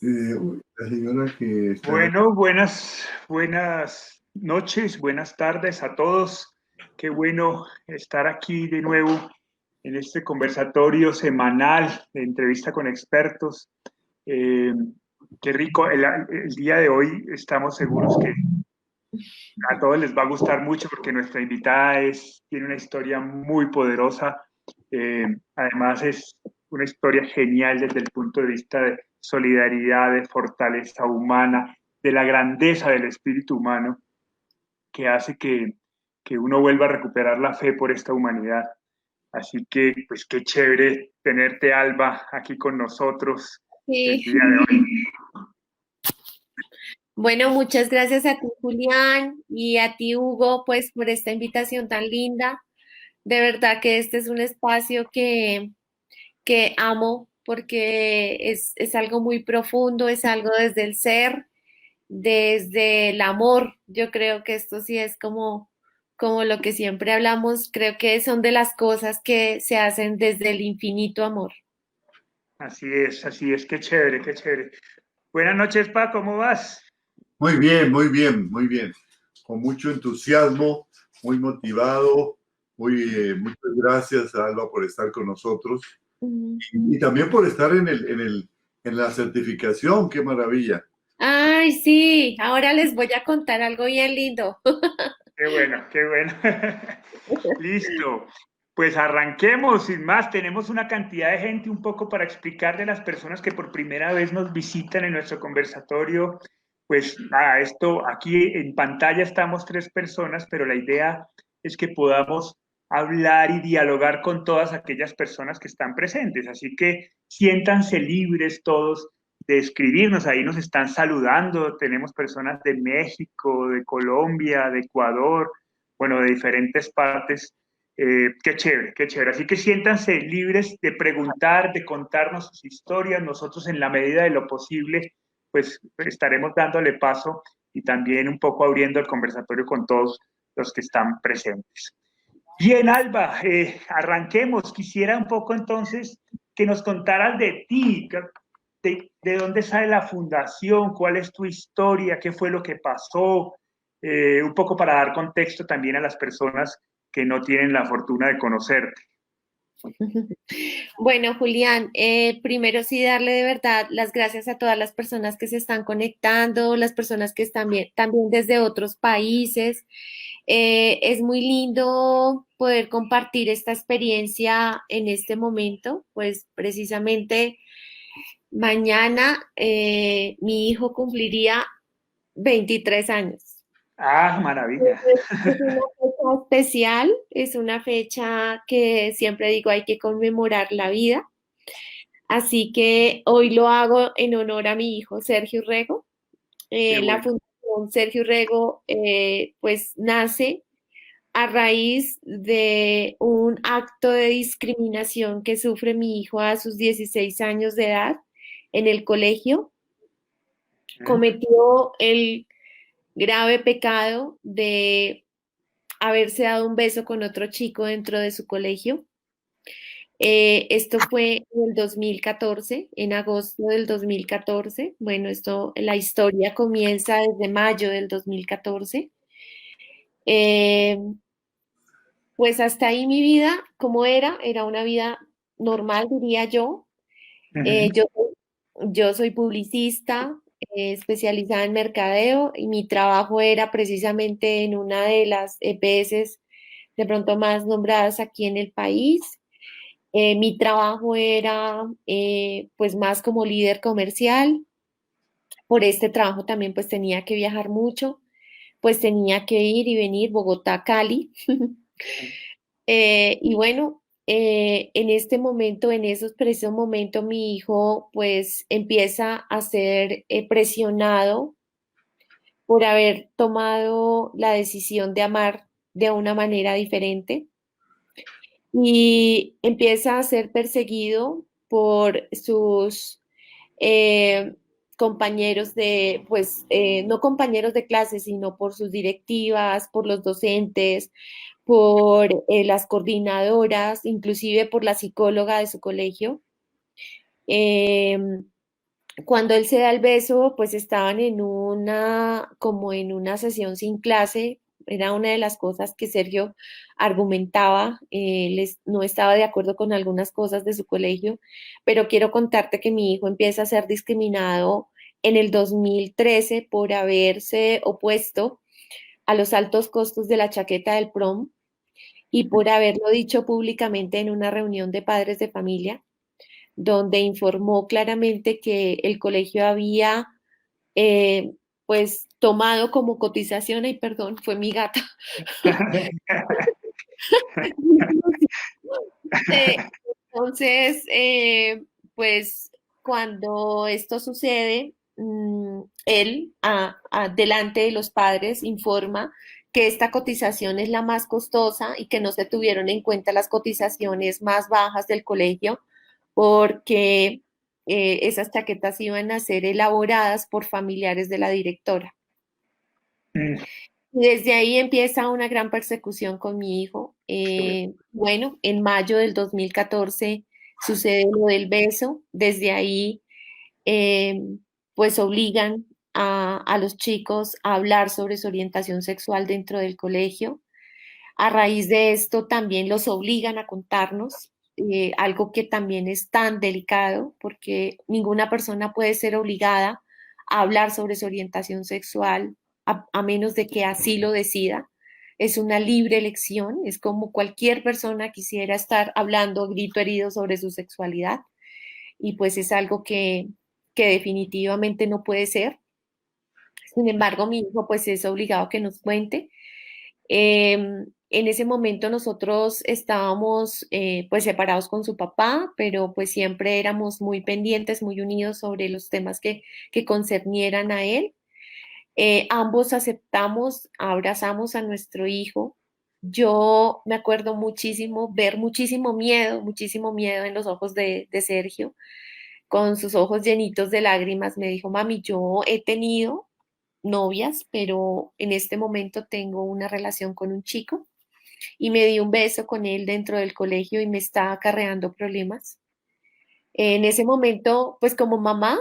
La señora que está en... Bueno, buenas noches, buenas tardes a todos. Qué bueno estar aquí de nuevo en este conversatorio semanal de entrevista con expertos. Eh, Qué rico. El día de hoy estamos seguros que a todos les va a gustar mucho porque nuestra invitada tiene una historia muy poderosa. Además es una historia genial desde el punto de vista de solidaridad, de fortaleza humana, de la grandeza del espíritu humano que hace que uno vuelva a recuperar la fe por esta humanidad. Así que, pues qué chévere tenerte, Alba, aquí con nosotros el Sí. día de hoy. Bueno, muchas gracias a ti, Julián, y a ti, Hugo, pues por esta invitación tan linda. De verdad que este es un espacio que amo porque es algo muy profundo, es algo desde el ser, desde el amor. Yo creo que esto sí es como lo que siempre hablamos, creo que son de las cosas que se hacen desde el infinito amor. Así es, qué chévere, qué chévere. Buenas noches, Pa, ¿cómo vas? Muy bien, muy bien, muy bien. Con mucho entusiasmo, muy motivado. Muchas gracias, Alba, por estar con nosotros Ujú. y también por estar en la certificación. ¡Qué maravilla! Ay, sí, ahora les voy a contar algo bien lindo. Qué bueno, qué bueno. Listo. Pues arranquemos, sin más, tenemos una cantidad de gente un poco para explicarle a las personas que por primera vez nos visitan en nuestro conversatorio. Pues nada, esto aquí en pantalla estamos tres personas, pero la idea es que podamos hablar y dialogar con todas aquellas personas que están presentes. Así que siéntanse libres todos de escribirnos. Ahí nos están saludando. Tenemos personas de México, de Colombia, de Ecuador, bueno, de diferentes partes. Qué chévere, qué chévere. Así que siéntanse libres de preguntar, de contarnos sus historias. Nosotros, en la medida de lo posible, pues estaremos dándole paso y también un poco abriendo el conversatorio con todos los que están presentes. Bien, Alba, arranquemos. Quisiera un poco entonces que nos contaras de ti, de dónde sale la fundación, cuál es tu historia, qué fue lo que pasó, un poco para dar contexto también a las personas que no tienen la fortuna de conocerte. Bueno, Julián, primero sí darle de verdad las gracias a todas las personas que se están conectando, las personas que están también desde otros países. Es muy lindo poder compartir esta experiencia en este momento, pues precisamente mañana mi hijo cumpliría 23 años. Ah, maravilla. Es una fecha especial, es una fecha que siempre digo hay que conmemorar la vida. Así que hoy lo hago en honor a mi hijo Sergio Rego. Qué La bueno. Fundación Sergio Rego pues nace a raíz de un acto de discriminación que sufre mi hijo a sus 16 años de edad en el colegio. Cometió el grave pecado de haberse dado un beso con otro chico dentro de su colegio. Esto fue en el 2014, en agosto del 2014. Bueno, la historia comienza desde mayo del 2014. Eh, pues hasta ahí mi vida, ¿cómo era? Era una vida normal, diría yo. Uh-huh. Eh, yo, yo soy publicista, especializada en mercadeo y mi trabajo era precisamente en una de las EPS de pronto más nombradas aquí en el país. Mi trabajo era pues más como líder comercial. Por este trabajo también pues tenía que viajar mucho, pues tenía que ir y venir Bogotá, Cali. Y bueno, en este momento, en esos precisos momentos, mi hijo pues empieza a ser presionado por haber tomado la decisión de amar de una manera diferente y empieza a ser perseguido por sus eh, compañeros pues no compañeros de clase, sino por sus directivas, por los docentes, por las coordinadoras, inclusive por la psicóloga de su colegio. Eh, Cuando él se da el beso, pues estaban como en una sesión sin clase. Era una de las cosas que Sergio argumentaba. No estaba de acuerdo con algunas cosas de su colegio, pero quiero contarte que mi hijo empieza a ser discriminado en el 2013 por haberse opuesto a los altos costos de la chaqueta del prom y por haberlo dicho públicamente en una reunión de padres de familia, donde informó claramente que el colegio había eh, pues tomado como cotización, ay perdón, fue mi gata. Entonces, pues cuando esto sucede, él, delante de los padres, informa que esta cotización es la más costosa y que no se tuvieron en cuenta las cotizaciones más bajas del colegio porque esas chaquetas iban a ser elaboradas por familiares de la directora. Y desde ahí empieza una gran persecución con mi hijo. Bueno, en mayo del 2014 sucede lo del beso. Desde ahí, eh, pues obligan a los chicos a hablar sobre su orientación sexual dentro del colegio. A raíz de esto también los obligan a contarnos, algo que también es tan delicado porque ninguna persona puede ser obligada a hablar sobre su orientación sexual a menos de que así lo decida. Es una libre elección, es como cualquier persona quisiera estar hablando grito herido sobre su sexualidad y pues es algo que definitivamente no puede ser. Sin embargo, mi hijo pues es obligado a que nos cuente. En ese momento nosotros estábamos pues separados con su papá, pero pues siempre éramos muy pendientes, muy unidos sobre los temas que concernieran a él. Ambos aceptamos, abrazamos a nuestro hijo. Yo me acuerdo muchísimo, ver muchísimo miedo en los ojos de Sergio, con sus ojos llenitos de lágrimas. Me dijo, mami, yo he tenido novias, pero en este momento tengo una relación con un chico y me di un beso con él dentro del colegio y me está acarreando problemas. En ese momento, pues como mamá,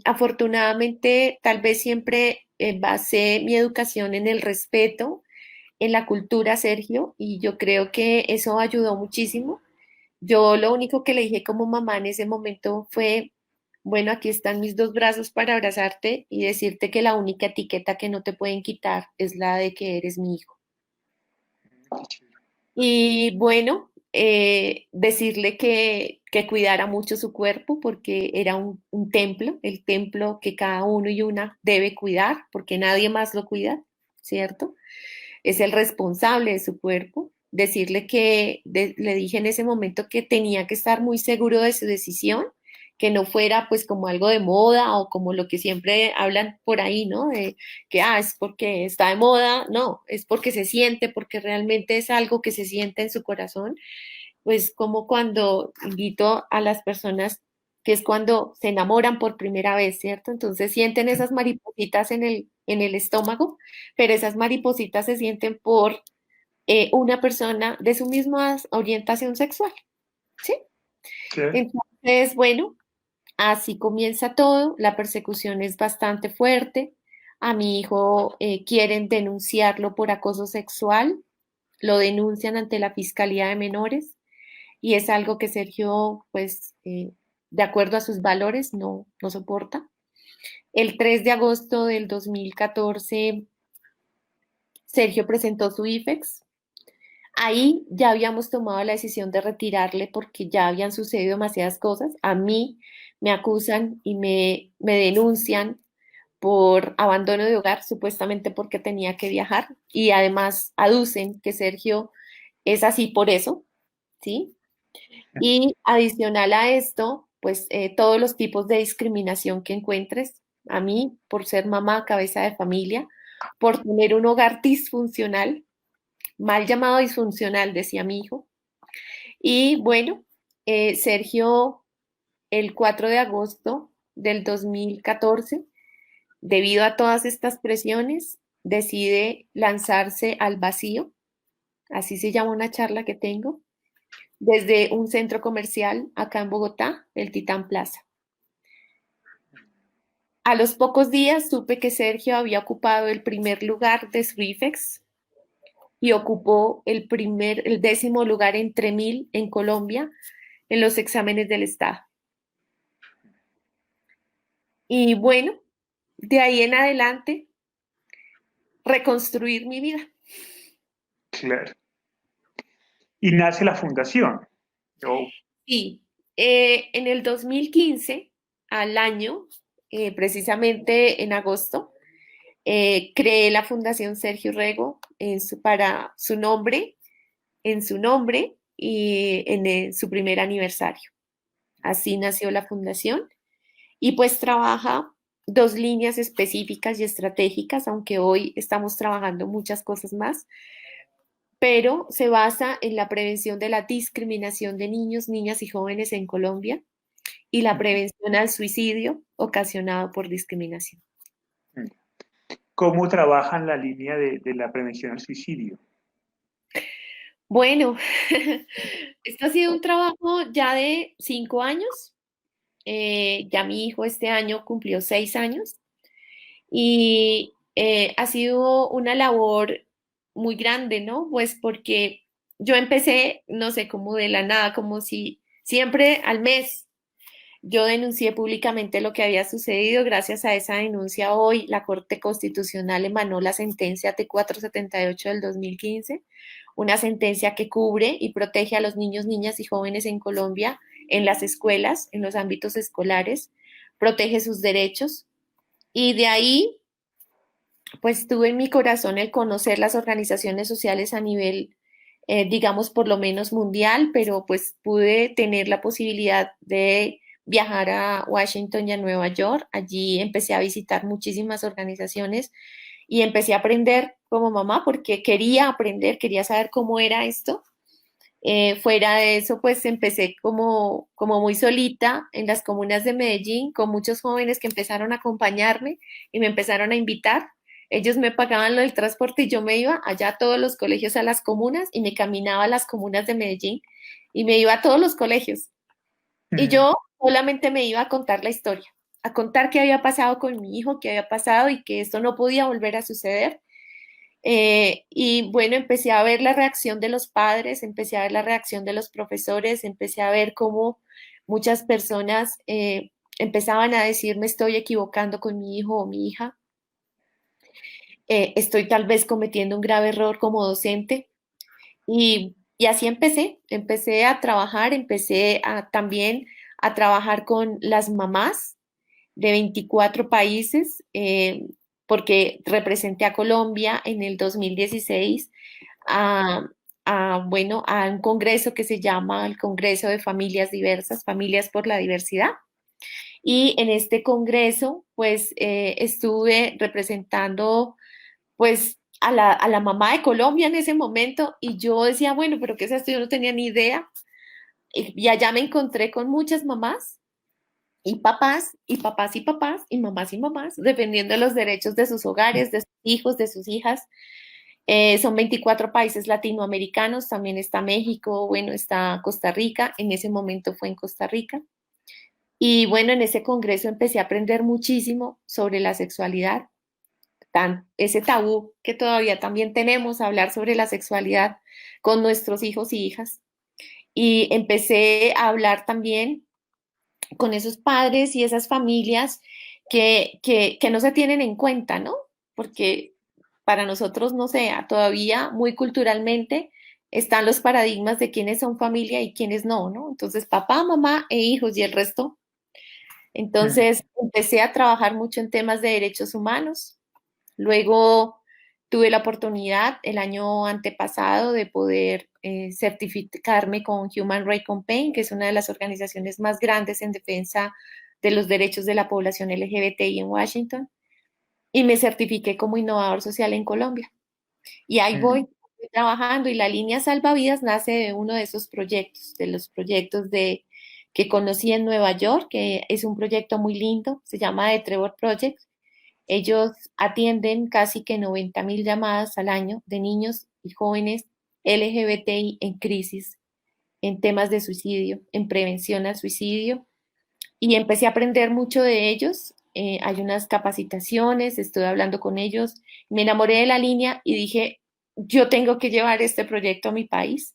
afortunadamente tal vez siempre basé mi educación en el respeto, en la cultura, Sergio, y yo creo que eso ayudó muchísimo. Yo lo único que le dije como mamá en ese momento fue, bueno, aquí están mis dos brazos para abrazarte y decirte que la única etiqueta que no te pueden quitar es la de que eres mi hijo. Y bueno, decirle que cuidara mucho su cuerpo porque era un templo, el templo que cada uno y una debe cuidar porque nadie más lo cuida, ¿cierto? Es el responsable de su cuerpo. Decirle le dije en ese momento que tenía que estar muy seguro de su decisión, que no fuera pues como algo de moda o como lo que siempre hablan por ahí, ¿no? De que, es porque está de moda, no, es porque se siente, porque realmente es algo que se siente en su corazón, pues como cuando invito a las personas que es cuando se enamoran por primera vez, ¿cierto? Entonces sienten esas maripositas en el estómago, pero esas maripositas se sienten por una persona de su misma orientación sexual, ¿sí? Sí. Entonces, bueno, así comienza todo, la persecución es bastante fuerte. A mi hijo quieren denunciarlo por acoso sexual, lo denuncian ante la Fiscalía de Menores y es algo que Sergio, pues, de acuerdo a sus valores, no soporta. El 3 de agosto del 2014, Sergio presentó su IFEX. Ahí ya habíamos tomado la decisión de retirarle porque ya habían sucedido demasiadas cosas. A mí me acusan y me denuncian por abandono de hogar, supuestamente porque tenía que viajar, y además aducen que Sergio es así por eso, ¿sí? Y adicional a esto, pues todos los tipos de discriminación que encuentres, a mí por ser mamá, cabeza de familia, por tener un hogar disfuncional, mal llamado disfuncional, decía mi hijo. Y bueno, Sergio, el 4 de agosto del 2014, debido a todas estas presiones, decide lanzarse al vacío, así se llama una charla que tengo, desde un centro comercial acá en Bogotá, el Titán Plaza. A los pocos días supe que Sergio había ocupado el primer lugar de su IFEX y ocupó el 10º lugar entre 1000 en Colombia en los exámenes del Estado. Y bueno, de ahí en adelante, reconstruir mi vida. Claro. Y nace la fundación. Sí, en el 2015, al año, precisamente en agosto, creé la Fundación Sergio Rego para su nombre, en su nombre y en su primer aniversario. Así nació la fundación y pues trabaja 2 líneas específicas y estratégicas, aunque hoy estamos trabajando muchas cosas más, pero se basa en la prevención de la discriminación de niños, niñas y jóvenes en Colombia y la prevención al suicidio ocasionado por discriminación. ¿Cómo trabajan la línea de la prevención al suicidio? Bueno, esto ha sido un trabajo ya de 5 años. Ya mi hijo este año cumplió 6 años y ha sido una labor muy grande, ¿no? Pues porque yo empecé, no sé, como de la nada, como si siempre al mes yo denuncié públicamente lo que había sucedido. Gracias a esa denuncia hoy la Corte Constitucional emanó la sentencia T478 del 2015, una sentencia que cubre y protege a los niños, niñas y jóvenes en Colombia en las escuelas, en los ámbitos escolares, protege sus derechos y de ahí pues tuve en mi corazón el conocer las organizaciones sociales a nivel, digamos, por lo menos mundial, pero pues pude tener la posibilidad de viajar a Washington y a Nueva York. Allí empecé a visitar muchísimas organizaciones y empecé a aprender como mamá porque quería aprender, quería saber cómo era esto. Fuera de eso, pues empecé como muy solita en las comunas de Medellín, con muchos jóvenes que empezaron a acompañarme y me empezaron a invitar. Ellos me pagaban lo del transporte y yo me iba allá a todos los colegios, a las comunas, y me caminaba a las comunas de Medellín y me iba a todos los colegios. Y yo solamente me iba a contar la historia, a contar qué había pasado con mi hijo, qué había pasado y que esto no podía volver a suceder. Y bueno, empecé a ver la reacción de los padres, empecé a ver la reacción de los profesores, empecé a ver cómo muchas personas empezaban a decir, me estoy equivocando con mi hijo o mi hija, estoy tal vez cometiendo un grave error como docente. Y así empecé a trabajar, también a trabajar con las mamás de 24 países, porque representé a Colombia en el 2016 a, bueno, a un congreso que se llama el Congreso de Familias Diversas, Familias por la Diversidad. Y en este congreso, pues, estuve representando, pues, a la mamá de Colombia en ese momento y yo decía, bueno, pero ¿qué es esto? Yo no tenía ni idea. Y allá me encontré con muchas mamás y papás, y papás y papás, y mamás, dependiendo de los derechos de sus hogares, de sus hijos, de sus hijas. Son 24 países latinoamericanos, también está México, bueno, está Costa Rica, en ese momento fue en Costa Rica. Y bueno, en ese congreso empecé a aprender muchísimo sobre la sexualidad, ese tabú que todavía también tenemos, hablar sobre la sexualidad con nuestros hijos y hijas. Y empecé a hablar también con esos padres y esas familias que no se tienen en cuenta, ¿no? Porque para nosotros, no sé, todavía muy culturalmente están los paradigmas de quiénes son familia y quiénes no, ¿no? Entonces, papá, mamá e hijos y el resto. Entonces, empecé a trabajar mucho en temas de derechos humanos. Luego tuve la oportunidad el año antepasado de poder certificarme con Human Rights Campaign, que es una de las organizaciones más grandes en defensa de los derechos de la población LGBTI en Washington, y me certifiqué como innovador social en Colombia. Y ahí voy trabajando y la línea Salvavidas nace de uno de esos proyectos, de los proyectos que conocí en Nueva York, que es un proyecto muy lindo, se llama The Trevor Project. Ellos atienden casi que 90.000 llamadas al año de niños y jóvenes LGBTI en crisis, en temas de suicidio, en prevención al suicidio. Y empecé a aprender mucho de ellos hay unas capacitaciones, estoy hablando con ellos, me enamoré de la línea y dije, yo tengo que llevar este proyecto a mi país.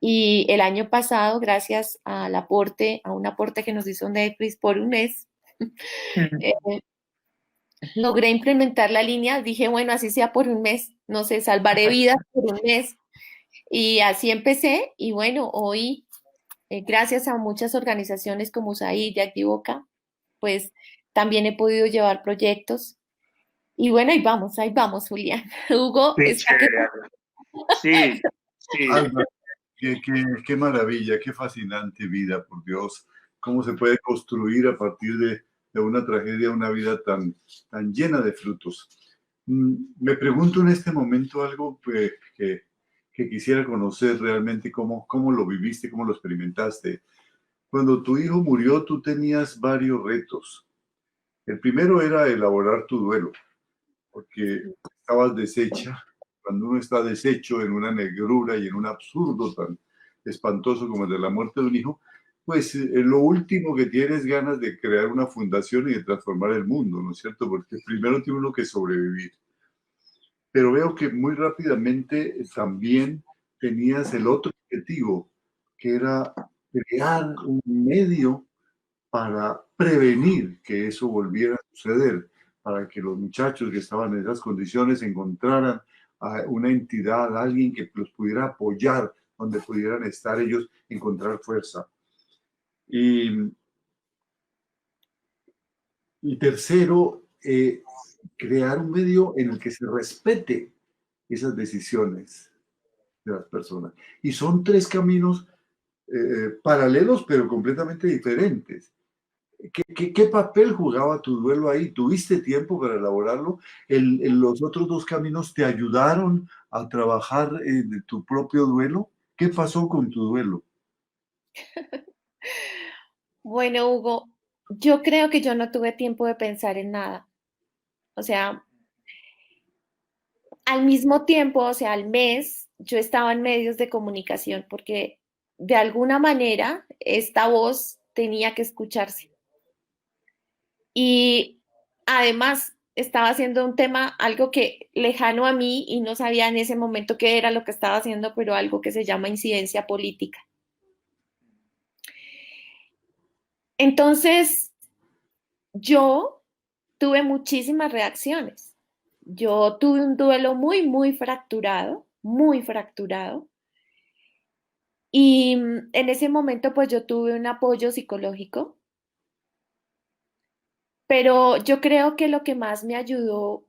Y el año pasado, gracias al aporte, a un aporte que nos hizo Netflix por un mes, eh, logré implementar la línea. Dije, bueno, así sea por un mes, no sé, salvaré vidas por un mes. Y así empecé. Y bueno, hoy, gracias a muchas organizaciones como USAID y Activoca, pues también he podido llevar proyectos. Y bueno, ahí vamos, Julián. Hugo, Qué está que... chévere, Alba. Sí, sí. Alba, qué maravilla, qué fascinante vida, por Dios. Cómo se puede construir a partir de una tragedia una vida tan llena de frutos. Me pregunto en este momento algo que quisiera conocer realmente, cómo lo viviste, cómo lo experimentaste. Cuando tu hijo murió, tú tenías varios retos. El primero era elaborar tu duelo, porque estabas deshecha. Cuando uno está deshecho en una negrura y en un absurdo tan espantoso como el de la muerte de un hijo, pues lo último que tienes ganas de crear una fundación y de transformar el mundo, ¿no es cierto? Porque primero tiene uno que sobrevivir. Pero veo que muy rápidamente también tenías el otro objetivo, que era crear un medio para prevenir que eso volviera a suceder, para que los muchachos que estaban en esas condiciones encontraran a una entidad, a alguien que los pudiera apoyar, donde pudieran estar ellos, encontrar fuerza. Y, y tercero, crear un medio en el que se respete esas decisiones de las personas. Y son tres caminos paralelos, pero completamente diferentes. ¿Qué papel jugaba tu duelo ahí? ¿Tuviste tiempo para elaborarlo? ¿Los otros dos caminos te ayudaron a trabajar de tu propio duelo? ¿Qué pasó con tu duelo? Bueno, Hugo, yo creo que yo no tuve tiempo de pensar en nada. O sea, al mismo tiempo, o sea, al mes, yo estaba en medios de comunicación porque de alguna manera esta voz tenía que escucharse. Y además estaba haciendo un tema, algo que lejano a mí y no sabía en ese momento qué era lo que estaba haciendo, pero algo que se llama incidencia política. Entonces, yo tuve muchísimas reacciones. Yo tuve un duelo muy fracturado, muy fracturado. Y en ese momento, pues yo tuve un apoyo psicológico, pero yo creo que lo que más me ayudó,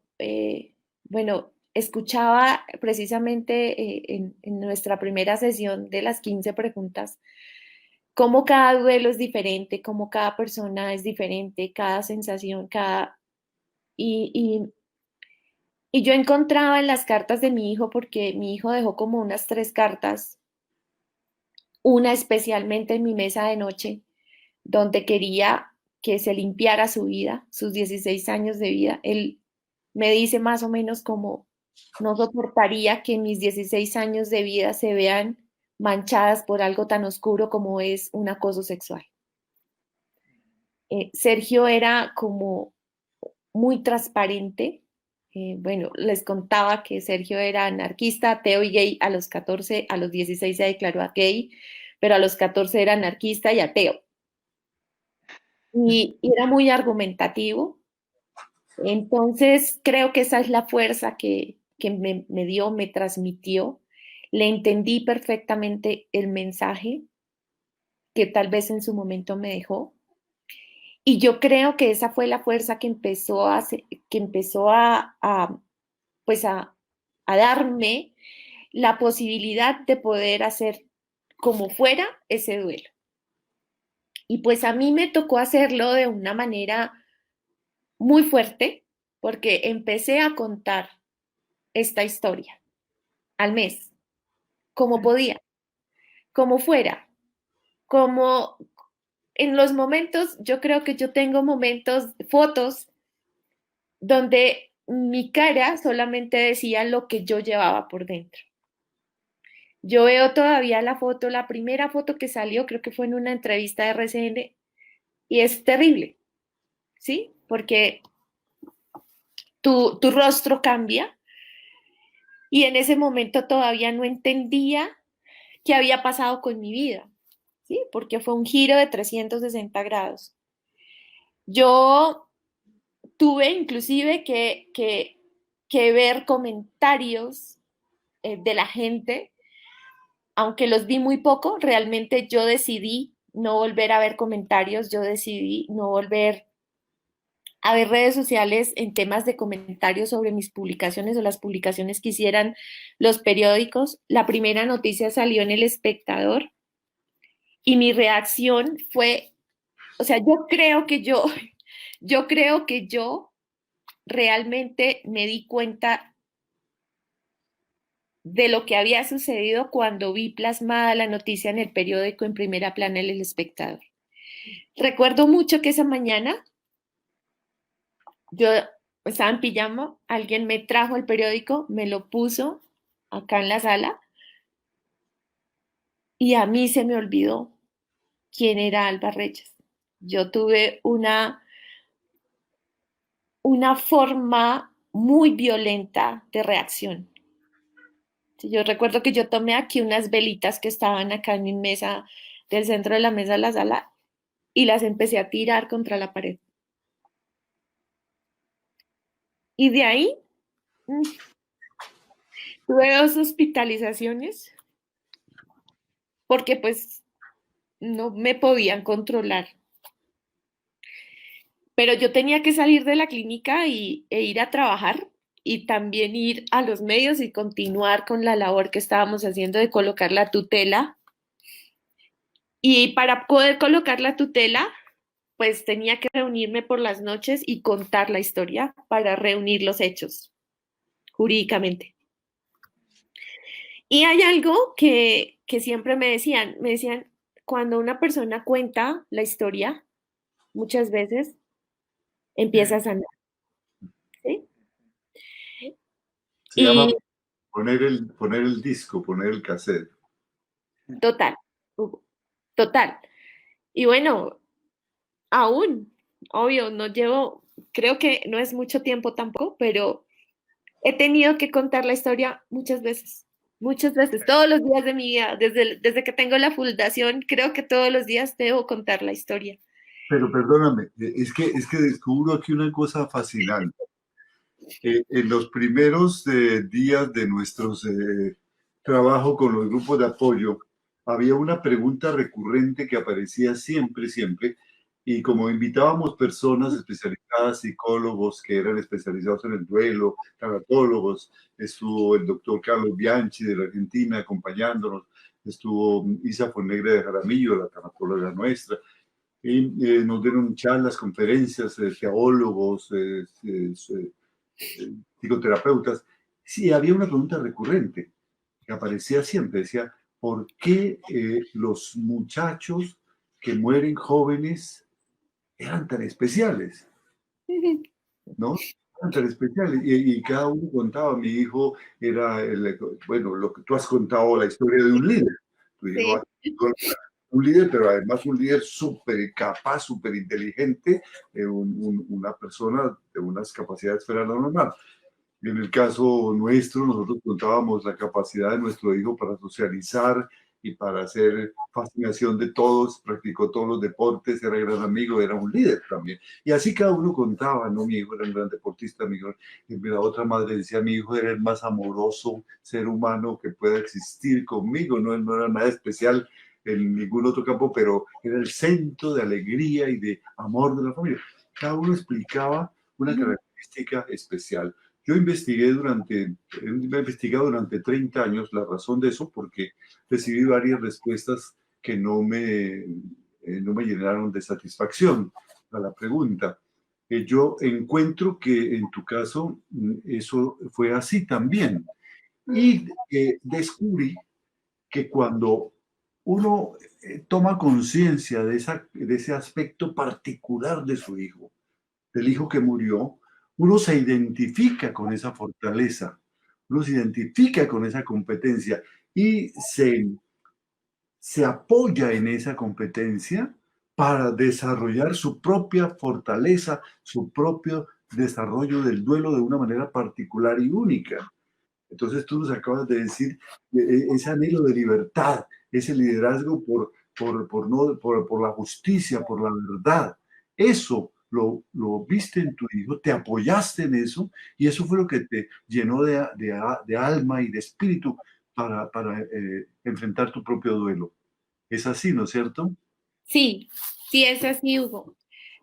bueno, escuchaba precisamente en nuestra primera sesión de las 15 preguntas, cómo cada duelo es diferente, cómo cada persona es diferente, cada sensación, Y, y, y yo encontraba en las cartas de mi hijo, porque mi hijo dejó como unas 3 cartas, una especialmente en mi mesa de noche, donde quería que se limpiara su vida, sus 16 años de vida. Él me dice más o menos como, no soportaría que mis 16 años de vida se vean manchadas por algo tan oscuro como es un acoso sexual. Sergio era como muy transparente. Bueno, les contaba que Sergio era anarquista, ateo y gay a los 14, a los 16 se declaró gay, pero a los 14 era anarquista y ateo. Y era muy argumentativo. Entonces, creo que esa es la fuerza que me dio, me transmitió. Le entendí perfectamente el mensaje que tal vez en su momento me dejó. Y yo creo que esa fue la fuerza que empezó que empezó pues a darme la posibilidad de poder hacer como fuera ese duelo. Y pues a mí me tocó hacerlo de una manera muy fuerte, porque empecé a contar esta historia al mes, como podía, como fuera, como en los momentos, yo creo que yo tengo momentos, fotos, donde mi cara solamente decía lo que yo llevaba por dentro. Yo veo todavía la foto, la primera foto que salió, creo que fue en una entrevista de RCN, y es terrible, ¿sí? porque tu rostro cambia y en ese momento todavía no entendía qué había pasado con mi vida, ¿sí? Porque fue un giro de 360 grados. Yo tuve inclusive que ver comentarios de la gente, aunque los vi muy poco, realmente yo decidí no volver a ver comentarios, yo decidí no volver a ver redes sociales en temas de comentarios sobre mis publicaciones o las publicaciones que hicieran los periódicos. La primera noticia salió en El Espectador y mi reacción fue, o sea, yo creo que yo realmente me di cuenta de lo que había sucedido cuando vi plasmada la noticia en el periódico en primera plana en El Espectador. Recuerdo mucho que esa mañana yo estaba en pijama, alguien me trajo el periódico, me lo puso acá en la sala y a mí se me olvidó quién era Alba Reyes. Yo tuve una forma muy violenta de reacción. Yo recuerdo que yo tomé aquí unas velitas que estaban acá en mi mesa, del centro de la mesa de la sala, y las empecé a tirar contra la pared. Y de ahí tuve 2 hospitalizaciones porque pues no me podían controlar. Pero yo tenía que salir de la clínica e ir a trabajar y también ir a los medios y continuar con la labor que estábamos haciendo de colocar la tutela. Y para poder colocar la tutela, pues tenía que reunirme por las noches y contar la historia para reunir los hechos jurídicamente. Y hay algo que siempre me decían, cuando una persona cuenta la historia, muchas veces empieza a sanar, ¿sí? Se llama Y poner el disco, poner el cassette. total, Hugo, total. Y bueno, aún, obvio, no llevo, creo que no es mucho tiempo tampoco, pero he tenido que contar la historia muchas veces, todos los días de mi vida, desde que tengo la fundación, creo que todos los días debo contar la historia. Pero perdóname, es que descubro aquí una cosa fascinante. En los primeros días de nuestros trabajo con los grupos de apoyo, había una pregunta recurrente que aparecía siempre, siempre, y como invitábamos personas especializadas, psicólogos que eran especializados en el duelo, tanatólogos, estuvo el doctor Carlos Bianchi de la Argentina acompañándonos, estuvo Isa Fonegre de Jaramillo, la tanatóloga nuestra, y nos dieron charlas, conferencias, teólogos, psicoterapeutas. Sí, había una pregunta recurrente que aparecía siempre, decía, ¿por qué los muchachos que mueren jóvenes eran tan especiales? ¿No? Eran tan especiales. Y cada uno contaba, mi hijo era, bueno, lo que tú has contado, la historia de un líder. Tu hijo ha sido un líder, pero además un líder súper capaz, súper inteligente, una persona de unas capacidades fuera de lo normal. En el caso nuestro, nosotros contábamos la capacidad de nuestro hijo para socializar y para hacer fascinación de todos, practicó todos los deportes, era gran amigo, era un líder también. Y así cada uno contaba, ¿no? Mi hijo era un gran deportista, y la otra madre decía, mi hijo era el más amoroso ser humano que pueda existir conmigo, no, no era nada especial en ningún otro campo, pero era el centro de alegría y de amor de la familia. Cada uno explicaba una característica especial. Yo he investigado durante 30 años la razón de eso porque recibí varias respuestas que no me llenaron de satisfacción a la pregunta. Yo encuentro que en tu caso eso fue así también. Y descubrí que cuando uno toma conciencia de ese aspecto particular de su hijo, del hijo que murió, uno se identifica con esa fortaleza, uno se identifica con esa competencia y se apoya en esa competencia para desarrollar su propia fortaleza, su propio desarrollo del duelo de una manera particular y única. Entonces tú nos acabas de decir ese anhelo de libertad, ese liderazgo por la justicia, por la verdad. Eso lo viste en tu hijo, te apoyaste en eso y eso fue lo que te llenó de alma y de espíritu para enfrentar tu propio duelo. Es así, ¿no es cierto? Sí, sí es así, Hugo.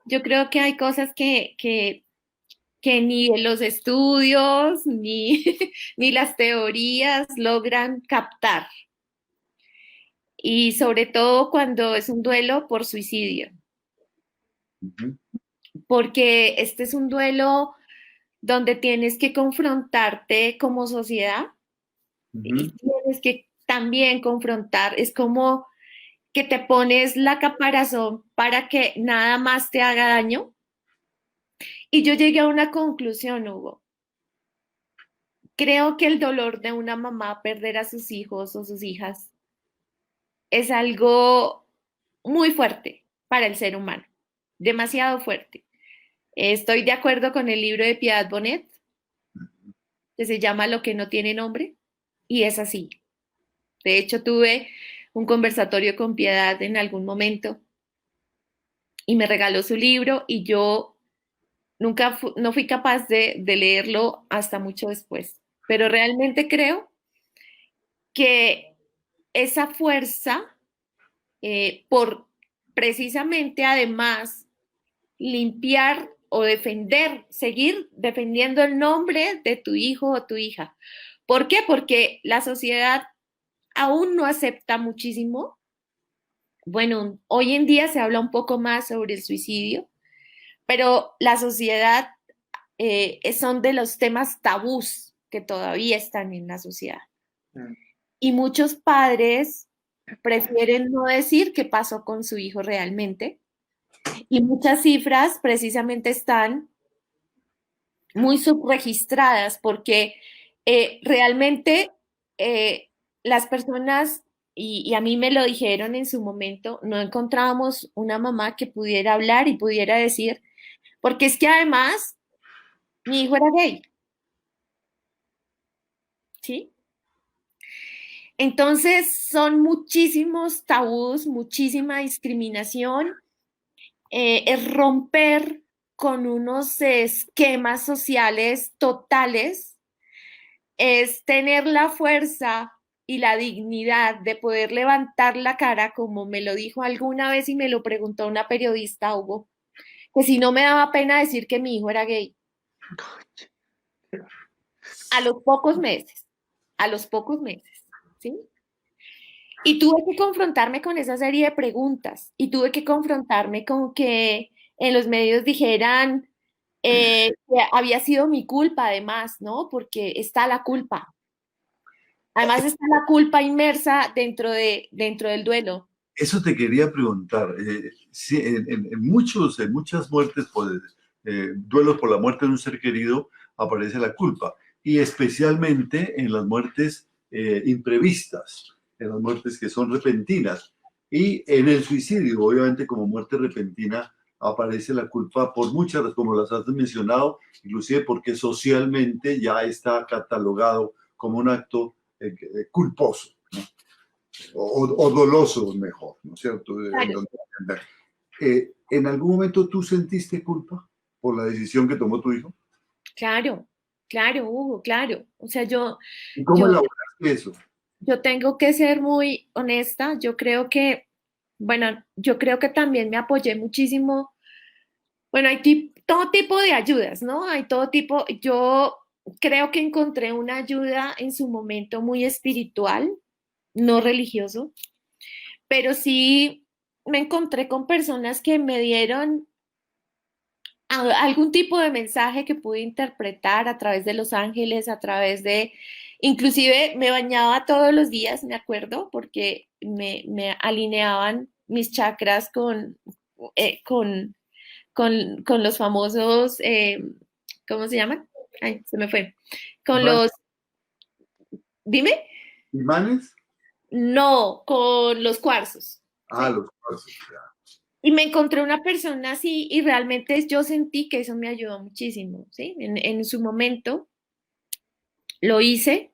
Yo creo que hay cosas que ni los estudios ni, ni las teorías logran captar. Y sobre todo cuando es un duelo por suicidio, Ujú, porque este es un duelo donde tienes que confrontarte como sociedad y ujú. tienes que también confrontar, es como que te pones la caparazón para que nada más te haga daño. Y yo llegué a una conclusión, Hugo. Creo que el dolor de una mamá perder a sus hijos o sus hijas es algo muy fuerte para el ser humano, demasiado fuerte. Estoy de acuerdo con el libro de Piedad Bonet, que se llama Lo que no tiene nombre, y es así. De hecho, tuve un conversatorio con Piedad en algún momento y me regaló su libro y yo no fui capaz de leerlo hasta mucho después. Pero realmente creo que esa fuerza, por precisamente además limpiar o defender, seguir defendiendo el nombre de tu hijo o tu hija. ¿Por qué? Porque la sociedad aún no acepta muchísimo. Bueno, hoy en día se habla un poco más sobre el suicidio, pero la sociedad son de los temas tabús que todavía están en la sociedad. Mm. Y muchos padres prefieren no decir qué pasó con su hijo realmente. Y muchas cifras precisamente están muy subregistradas porque realmente las personas, y a mí me lo dijeron en su momento, no encontrábamos una mamá que pudiera hablar y pudiera decir, porque es que además mi hijo era gay, ¿sí? Entonces son muchísimos tabús, muchísima discriminación, es romper con unos esquemas sociales totales, es tener la fuerza y la dignidad de poder levantar la cara, como me lo dijo alguna vez y me lo preguntó una periodista, Hugo, que si no me daba pena decir que mi hijo era gay. A los pocos meses, a los pocos meses, ¿sí? Y tuve que confrontarme con esa serie de preguntas y tuve que confrontarme con que en los medios dijeran que había sido mi culpa además, ¿no? Porque está la culpa. Además está la culpa inmersa dentro del duelo. Eso te quería preguntar. Sí, en muchas muertes, duelos por la muerte de un ser querido, aparece la culpa. Y especialmente en las muertes imprevistas, en las muertes que son repentinas. Y en el suicidio, obviamente, como muerte repentina, aparece la culpa por muchas, como las has mencionado, inclusive porque socialmente ya está catalogado como un acto culposo, ¿no? O doloso mejor, ¿no es cierto? Claro, ¿En algún momento tú sentiste culpa por la decisión que tomó tu hijo? claro, claro, Hugo, claro. O sea, ¿Y cómo yo, elaboraste eso? yo tengo que ser muy honesta. Yo creo que, bueno, yo creo que también me apoyé muchísimo. Bueno, hay todo tipo de ayudas, ¿no? Hay todo tipo. Yo creo que encontré una ayuda en su momento muy espiritual, no religioso, pero sí me encontré con personas que me dieron algún tipo de mensaje que pude interpretar a través de los ángeles, a través de, inclusive me bañaba todos los días, me acuerdo, porque me alineaban mis chakras eh, con, con los famosos, ¿cómo se llaman? Ay, se me fue. Con ¿Imanes? los, dime, ¿Imanes? no, con los cuarzos, Ah, ¿sí? los pasos, ya. Y me encontré una persona así y realmente yo sentí que eso me ayudó muchísimo, ¿sí? En su momento lo hice.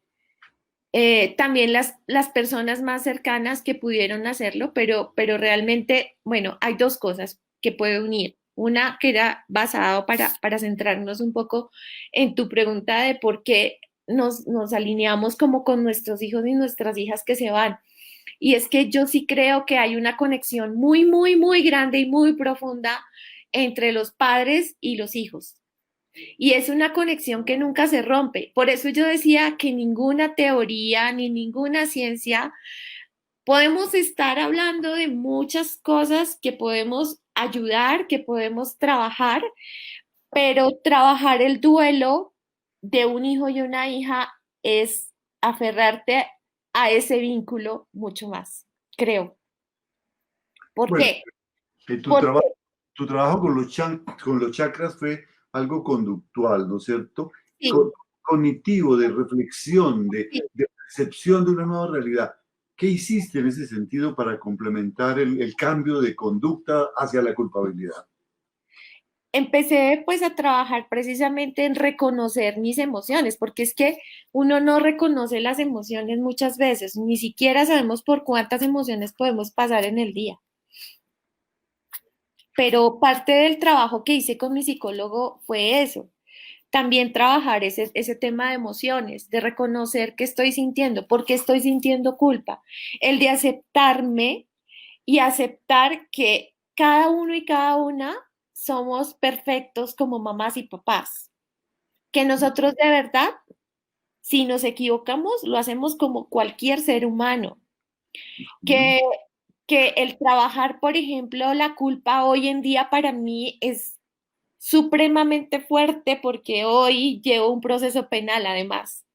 También las personas más cercanas que pudieron hacerlo, pero realmente, bueno, hay dos cosas que puedo unir. Una que era basado para centrarnos un poco en tu pregunta de por qué nos alineamos como con nuestros hijos y nuestras hijas que se van. Y es que yo sí creo que hay una conexión muy, muy, muy grande y muy profunda entre los padres y los hijos. Y es una conexión que nunca se rompe. Por eso yo decía que ninguna teoría ni ninguna ciencia podemos estar hablando de muchas cosas que podemos ayudar, que podemos trabajar, pero trabajar el duelo de un hijo y una hija es aferrarte a ese vínculo mucho más, creo. ¿Por Bueno, qué? tu Porque trabajo con los chakras fue algo conductual, ¿no es cierto? sí, Cognitivo, de reflexión, sí. de percepción de una nueva realidad. ¿Qué hiciste en ese sentido para complementar el cambio de conducta hacia la culpabilidad? Empecé pues a trabajar precisamente en reconocer mis emociones, porque es que uno no reconoce las emociones muchas veces, ni siquiera sabemos por cuántas emociones podemos pasar en el día. Pero parte del trabajo que hice con mi psicólogo fue eso, también trabajar ese tema de emociones, de reconocer qué estoy sintiendo, por qué estoy sintiendo culpa, el de aceptarme y aceptar que cada uno y cada una somos perfectos como mamás y papás, que nosotros de verdad, si nos equivocamos, lo hacemos como cualquier ser humano, ¿Mm? que, que el trabajar, por ejemplo, la culpa hoy en día para mí es supremamente fuerte porque hoy llevo un proceso penal además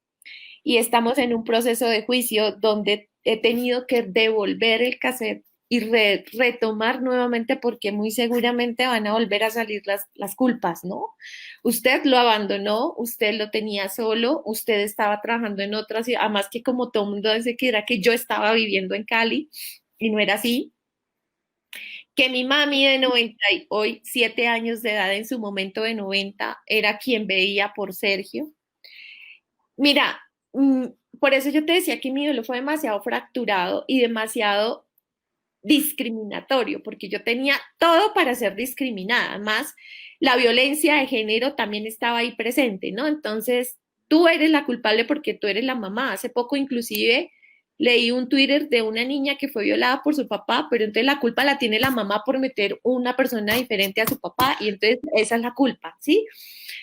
y estamos en un proceso de juicio donde he tenido que devolver el cassette y retomar nuevamente porque muy seguramente van a volver a salir las culpas, ¿no? Usted lo abandonó, usted lo tenía solo, usted estaba trabajando en otra ciudad, además que como todo el mundo dice que era que yo estaba viviendo en Cali y no era así, que mi mami de 90 y hoy 7 años de edad en su momento de 90 era quien veía por Sergio. Mira, por eso yo te decía que mi duelo fue demasiado fracturado y demasiado discriminatorio, porque yo tenía todo para ser discriminada, además la violencia de género también estaba ahí presente, ¿no? Entonces, tú eres la culpable porque tú eres la mamá. Hace poco inclusive leí un Twitter de una niña que fue violada por su papá, pero entonces la culpa la tiene la mamá por meter una persona diferente a su papá y entonces esa es la culpa, ¿sí?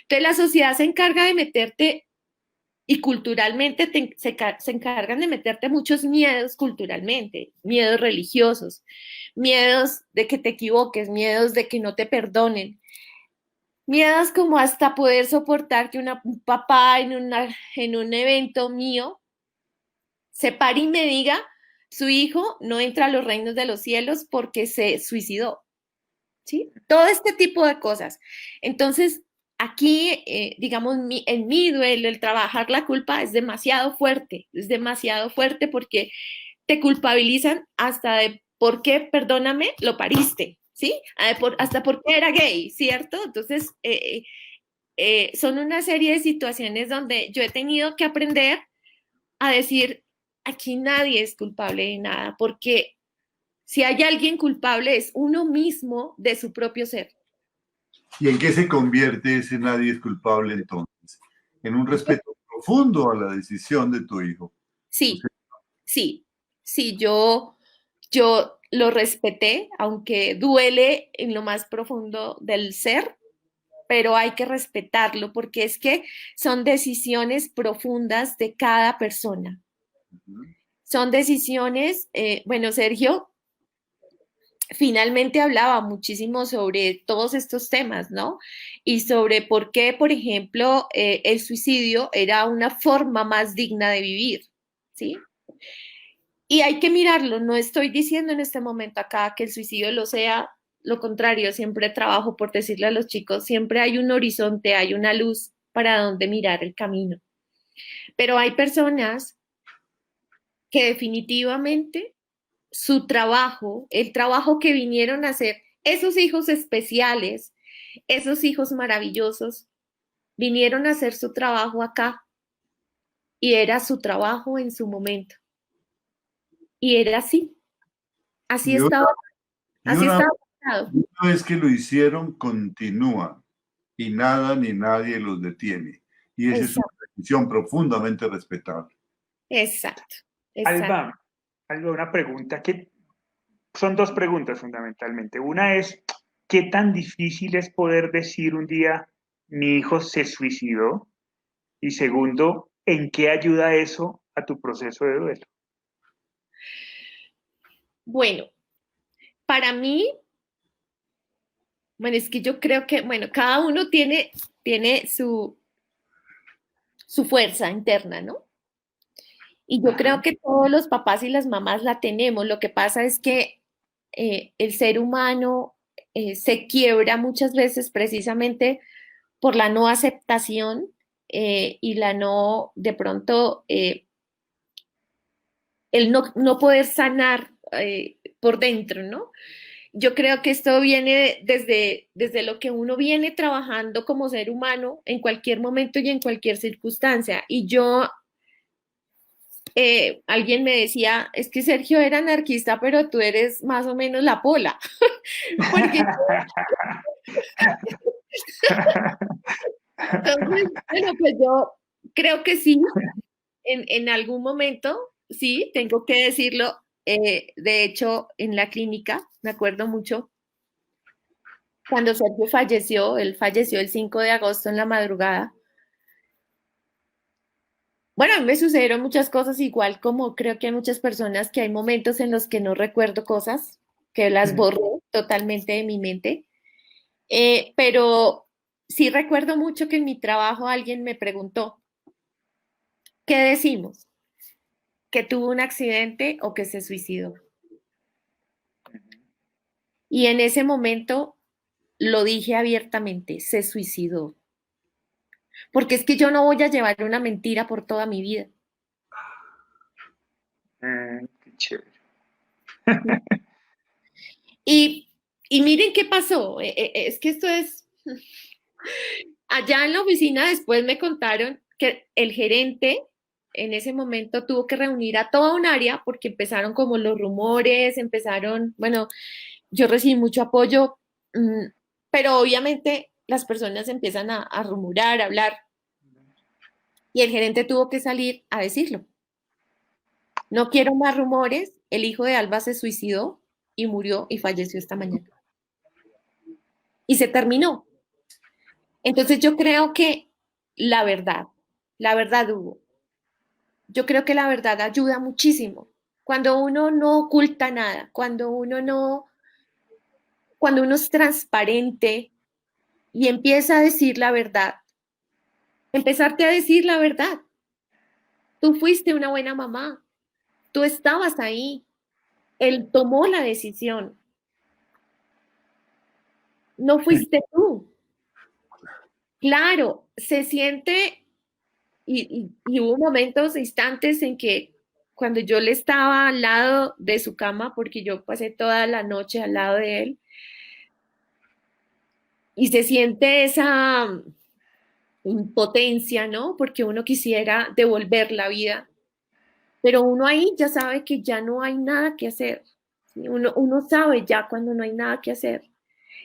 Entonces la sociedad se encarga de meterte y culturalmente se encargan de meterte muchos miedos culturalmente, miedos religiosos, miedos de que te equivoques, miedos de que no te perdonen, miedos como hasta poder soportar que un papá en un evento mío se pare y me diga, su hijo no entra a los reinos de los cielos porque se suicidó. ¿Sí? Todo este tipo de cosas. Entonces, aquí, digamos, en mi duelo, el trabajar la culpa es demasiado fuerte porque te culpabilizan hasta de por qué, perdóname, lo pariste, ¿sí? Hasta por qué era gay, ¿cierto? Entonces, son una serie de situaciones donde yo he tenido que aprender a decir, aquí nadie es culpable de nada, porque si hay alguien culpable es uno mismo de su propio ser. ¿Y en qué se convierte ese nadie es culpable entonces? En un respeto profundo a la decisión de tu hijo. O sea, Sí, sí, sí, yo lo respeté, aunque duele en lo más profundo del ser, pero hay que respetarlo porque es que son decisiones profundas de cada persona. Son decisiones, bueno, Sergio finalmente hablaba muchísimo sobre todos estos temas, ¿no? Y sobre por qué, por ejemplo, el suicidio era una forma más digna de vivir, ¿sí? Y hay que mirarlo, no estoy diciendo en este momento acá que el suicidio lo sea, lo contrario, siempre trabajo por decirle a los chicos, siempre hay un horizonte, hay una luz para donde mirar el camino. Pero hay personas que definitivamente su trabajo, el trabajo que vinieron a hacer esos hijos especiales, esos hijos maravillosos, vinieron a hacer su trabajo acá y era su trabajo en su momento. Y era así, así Y una, estaba, y así una, estaba pensado. una vez que lo hicieron, continúan y nada ni nadie los detiene. Y esa es una Exacto, decisión profundamente respetable. exacto, exacto. Alba, una pregunta que son dos preguntas fundamentalmente. Una es, ¿qué tan difícil es poder decir un día, mi hijo se suicidó? Y segundo, ¿en qué ayuda eso a tu proceso de duelo? Bueno, para mí, bueno, es que yo creo que, bueno, cada uno tiene su fuerza interna, ¿no? Y yo creo Ajá. que todos los papás y las mamás la tenemos. Lo que pasa es que el ser humano se quiebra muchas veces precisamente por la no aceptación y la no, de pronto, el no poder sanar por dentro, ¿no? Yo creo que esto viene desde lo que uno viene trabajando como ser humano en cualquier momento y en cualquier circunstancia. Y yo alguien me decía, es que Sergio era anarquista, pero tú eres más o menos la pola, porque entonces, bueno, pues yo creo que sí, en algún momento, sí, tengo que decirlo. De hecho, en la clínica, me acuerdo mucho, cuando Sergio falleció, él falleció el 5 de agosto en la madrugada. Bueno, a mí me sucedieron muchas cosas, igual como creo que hay muchas personas que hay momentos en los que no recuerdo cosas, que las borré totalmente de mi mente. Pero sí recuerdo mucho que en mi trabajo alguien me preguntó, ¿qué decimos? ¿Que tuvo un accidente o que se suicidó? Y en ese momento lo dije abiertamente, se suicidó. Porque es que yo no voy a llevar una mentira por toda mi vida. Qué chévere. Y, y miren qué pasó. Es que esto es... Allá en la oficina después me contaron que el gerente en ese momento tuvo que reunir a toda un área porque empezaron como los rumores, empezaron, bueno, yo recibí mucho apoyo, pero obviamente las personas empiezan a rumorar, a hablar, y el gerente tuvo que salir a decirlo. No quiero más rumores, el hijo de Alba se suicidó y murió y falleció esta mañana. Y se terminó. Entonces yo creo que la la verdad hubo. Yo creo que la verdad ayuda muchísimo. Cuando uno no oculta nada, cuando uno es transparente y empieza a decir la verdad, empezarte a decir la verdad. Tú fuiste una buena mamá, tú estabas ahí, él tomó la decisión, no fuiste tú. Claro, se siente y hubo momentos, instantes en que cuando yo le estaba al lado de su cama, porque yo pasé toda la noche al lado de él, y se siente esa impotencia, ¿no? Porque uno quisiera devolver la vida, pero uno ahí ya sabe que ya no hay nada que hacer. ¿Sí? Uno sabe ya cuando no hay nada que hacer.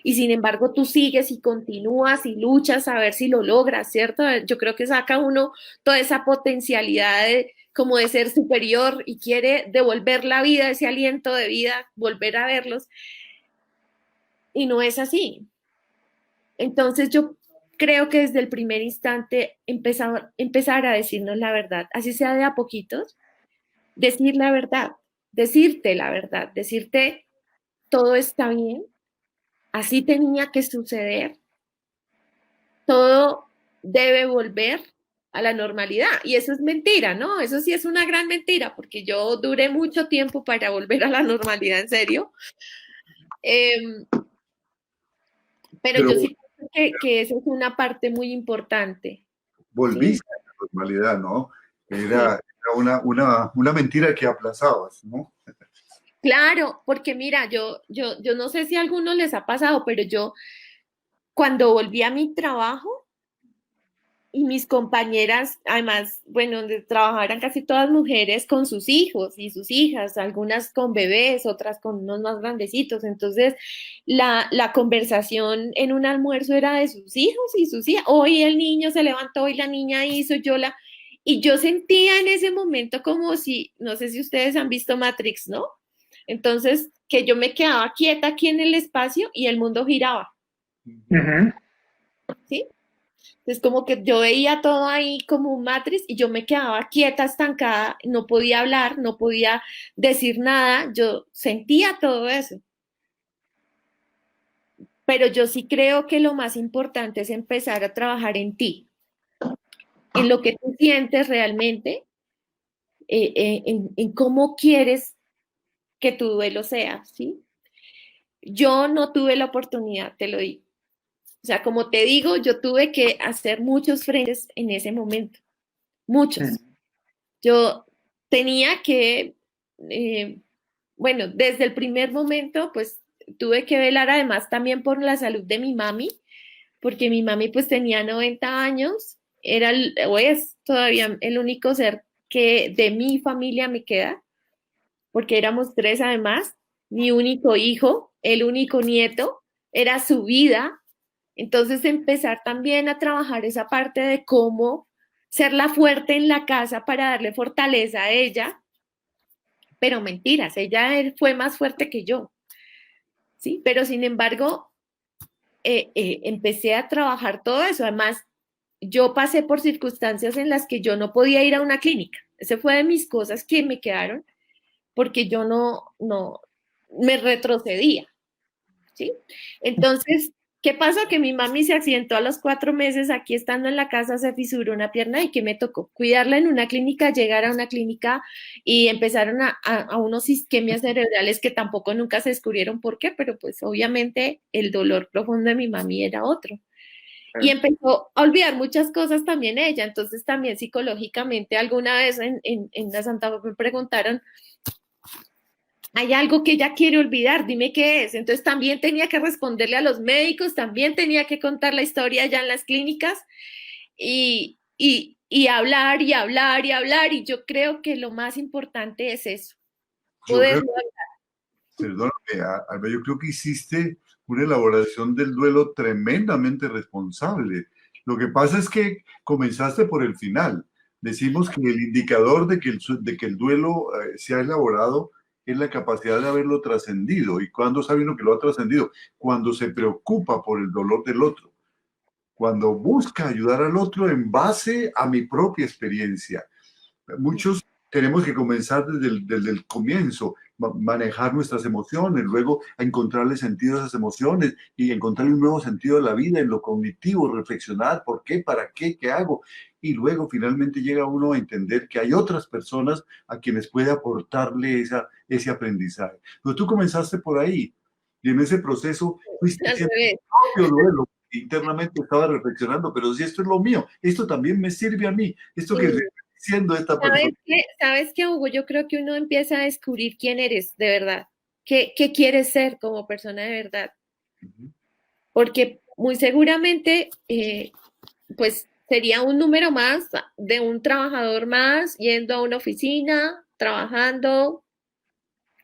Y sin embargo, tú sigues y continúas y luchas a ver si lo logras, ¿cierto? Yo creo que saca uno toda esa potencialidad como de ser superior y quiere devolver la vida, ese aliento de vida, volver a verlos. Y no es así. Entonces yo creo que desde el primer instante empezar a decirnos la verdad, así sea de a poquitos, decir la verdad, decirte la verdad, decirte todo está bien, así tenía que suceder, todo debe volver a la normalidad. Y eso es mentira, ¿no? Eso sí es una gran mentira, porque yo duré mucho tiempo para volver a la normalidad, en serio. Eh, pero Pero yo sí creo que eso es una parte muy importante, ¿sí? volviste a la normalidad, ¿no? Sí. Era una mentira que aplazabas, ¿no? Claro, porque mira, yo no sé si a algunos les ha pasado, pero yo cuando volví a mi trabajo y mis compañeras, además, bueno, donde trabajaban casi todas mujeres con sus hijos y sus hijas, algunas con bebés, otras con unos más grandecitos. Entonces, la conversación en un almuerzo era de sus hijos y sus hijas. Hoy el niño se levantó y la niña hizo, y yo sentía en ese momento como si, no sé si ustedes han visto Matrix, ¿no? Entonces, que yo me quedaba quieta aquí en el espacio y el mundo giraba, Ujú. ¿sí? Es como que yo veía todo ahí como un Matrix y yo me quedaba quieta, estancada, no podía hablar, no podía decir nada, yo sentía todo eso. Pero yo sí creo que lo más importante es empezar a trabajar en ti, en lo que tú sientes realmente, en cómo quieres que tu duelo sea, ¿sí? Yo no tuve la oportunidad, te lo digo. O sea, como te digo, yo tuve que hacer muchos frentes en ese momento, muchos. Yo tenía que, eh, bueno, desde el primer momento, pues tuve que velar además también por la salud de mi mami, porque mi mami pues tenía 90 años, era o es todavía el único ser que de mi familia me queda, porque éramos tres además, mi único hijo, el único nieto, era su vida. Entonces empezar también a trabajar esa parte de cómo ser la fuerte en la casa para darle fortaleza a ella, pero mentiras, ella fue más fuerte que yo, ¿sí? Pero sin embargo, empecé a trabajar todo eso. Además, yo pasé por circunstancias en las que yo no podía ir a una clínica. Esa fue de mis cosas que me quedaron porque yo no me retrocedía. ¿Sí? Entonces, ¿qué pasó? Que mi mami se accidentó a los 4 meses, aquí estando en la casa se fisuró una pierna y que me tocó cuidarla en una clínica, llegar a una clínica y empezaron a unos isquemias cerebrales que tampoco nunca se descubrieron por qué, pero pues obviamente el dolor profundo de mi mami era otro. Y empezó a olvidar muchas cosas también ella, entonces también psicológicamente alguna vez en la Santa Fe me preguntaron, hay algo que ella quiere olvidar, dime qué es. Entonces también tenía que responderle a los médicos, también tenía que contar la historia ya en las clínicas y hablar y hablar y hablar. Y yo creo que lo más importante es eso, Yo creo, poderlo hablar. perdóname, Alba, yo creo que hiciste una elaboración del duelo tremendamente responsable. Lo que pasa es que comenzaste por el final. Decimos que el indicador de que el duelo se ha elaborado es la capacidad de haberlo trascendido. ¿Y cuándo sabe uno que lo ha trascendido? Cuando se preocupa por el dolor del otro, cuando busca ayudar al otro en base a mi propia experiencia. Muchos tenemos que comenzar desde el comienzo, manejar nuestras emociones, luego a encontrarle sentido a esas emociones y encontrarle un nuevo sentido a la vida en lo cognitivo, reflexionar por qué, para qué, qué hago. Y luego finalmente llega uno a entender que hay otras personas a quienes puede aportarle ese aprendizaje. Pero tú comenzaste por ahí y en ese proceso fuiste Al haciendo revés. tu propio duelo. Internamente estaba reflexionando, pero si esto es lo mío, esto también me sirve a mí, esto que Y siendo esta persona. ¿sabes qué, Hugo? Yo creo que uno empieza a descubrir quién eres de verdad, qué quieres ser como persona de verdad, porque muy seguramente pues sería un número más de un trabajador más yendo a una oficina, trabajando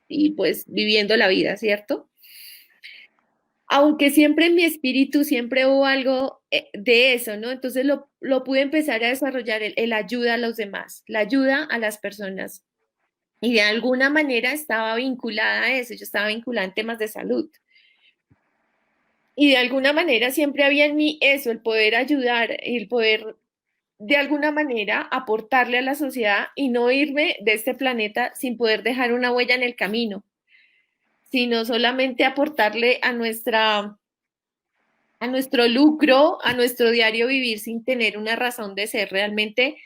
y pues viviendo la vida, ¿cierto? Aunque siempre en mi espíritu siempre hubo algo de eso, ¿no? Entonces lo pude empezar a desarrollar, el ayuda a los demás, la ayuda a las personas. Y de alguna manera estaba vinculada a eso, yo estaba vinculada en temas de salud. Y de alguna manera siempre había en mí eso, el poder ayudar, el poder de alguna manera aportarle a la sociedad y no irme de este planeta sin poder dejar una huella en el camino, sino solamente aportarle a nuestro lucro, a nuestro diario vivir sin tener una razón de ser. Realmente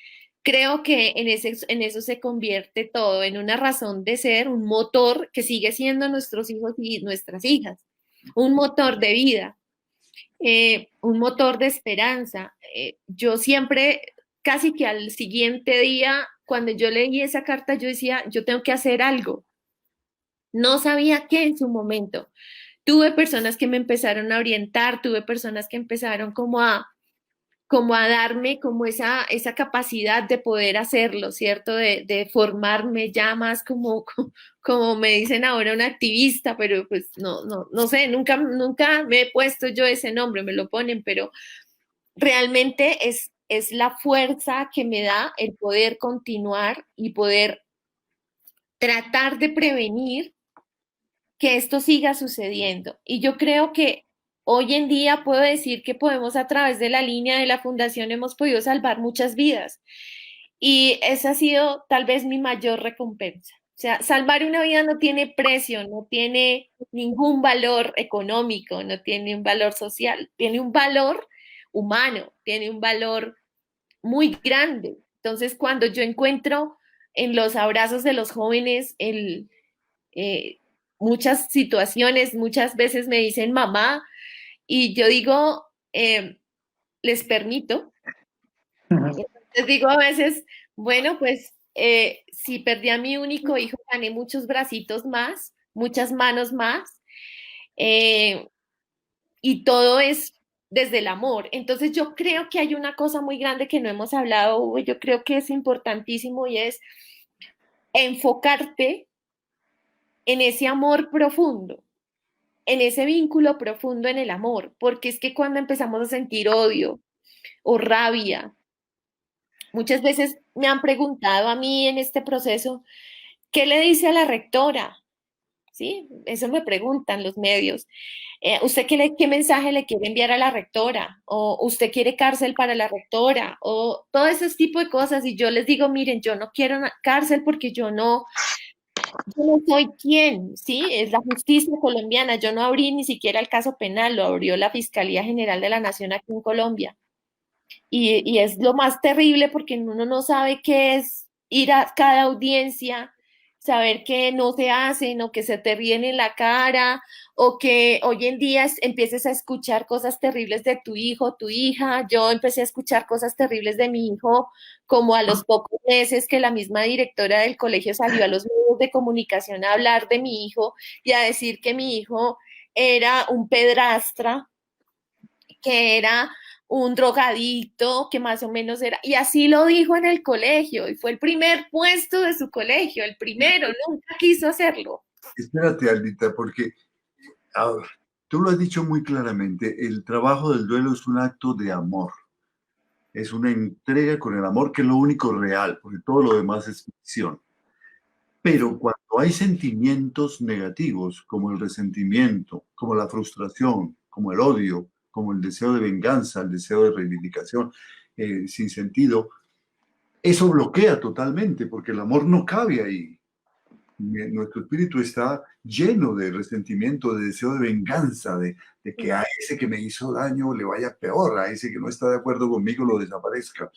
creo que en eso se convierte todo, en una razón de ser, un motor que sigue siendo nuestros hijos y nuestras hijas, un motor de vida, un motor de esperanza. Yo siempre, casi que al siguiente día, cuando yo leí esa carta, yo decía, yo tengo que hacer algo. No sabía qué en su momento. Tuve personas que me empezaron a orientar, tuve personas que empezaron como a darme como esa capacidad de poder hacerlo, ¿cierto? De formarme ya más como me dicen ahora una activista, pero pues no sé, nunca me he puesto yo ese nombre, me lo ponen, pero realmente es la fuerza que me da el poder continuar y poder tratar de prevenir que esto siga sucediendo. Y yo creo que hoy en día puedo decir que podemos a través de la línea de la fundación hemos podido salvar muchas vidas. Y esa ha sido tal vez mi mayor recompensa. O sea, salvar una vida no tiene precio, no tiene ningún valor económico, no tiene un valor social, tiene un valor humano, tiene un valor muy grande. Entonces, cuando yo encuentro en los abrazos de los jóvenes eh, muchas situaciones, muchas veces me dicen mamá y yo digo, les permito. Les digo a veces, bueno, pues si perdí a mi único hijo, gané muchos bracitos más, muchas manos más, eh, y todo es desde el amor. Entonces yo creo que hay una cosa muy grande que no hemos hablado, Hugo, yo creo que es importantísimo y es enfocarte en ese amor profundo, en ese vínculo profundo en el amor, porque es que cuando empezamos a sentir odio o rabia, muchas veces me han preguntado a mí en este proceso, ¿qué le dice a la rectora? ¿Sí? Eso me preguntan los medios. ¿Usted qué mensaje le quiere enviar a la rectora? ¿O usted quiere cárcel para la rectora? O todo ese tipo de cosas. Y yo les digo, miren, yo no quiero cárcel porque yo no soy quien, ¿sí? Es la justicia colombiana. Yo no abrí ni siquiera el caso penal, lo abrió la Fiscalía General de la Nación aquí en Colombia. Y es lo más terrible porque uno no sabe qué es ir a cada audiencia, saber que no se hacen o que se te ríen en la cara o que hoy en día empieces a escuchar cosas terribles de tu hijo, tu hija. Yo empecé a escuchar cosas terribles de mi hijo como a los pocos meses que la misma directora del colegio salió a los medios de comunicación a hablar de mi hijo y a decir que mi hijo era un pedrastra, que era un drogadicto, que más o menos era, y así lo dijo en el colegio, y fue el primer puesto de su colegio, el primero, nunca quiso hacerlo. Espérate, Aldita, porque tú lo has dicho muy claramente, el trabajo del duelo es un acto de amor, es una entrega con el amor que es lo único real, porque todo lo demás es ficción. Pero cuando hay sentimientos negativos, como el resentimiento, como la frustración, como el odio, como el deseo de venganza, el deseo de reivindicación sin sentido, eso bloquea totalmente, porque el amor no cabe ahí. Nuestro espíritu está lleno de resentimiento, de deseo de venganza, de que a ese que me hizo daño le vaya peor, a ese que no está de acuerdo conmigo lo desaparezca.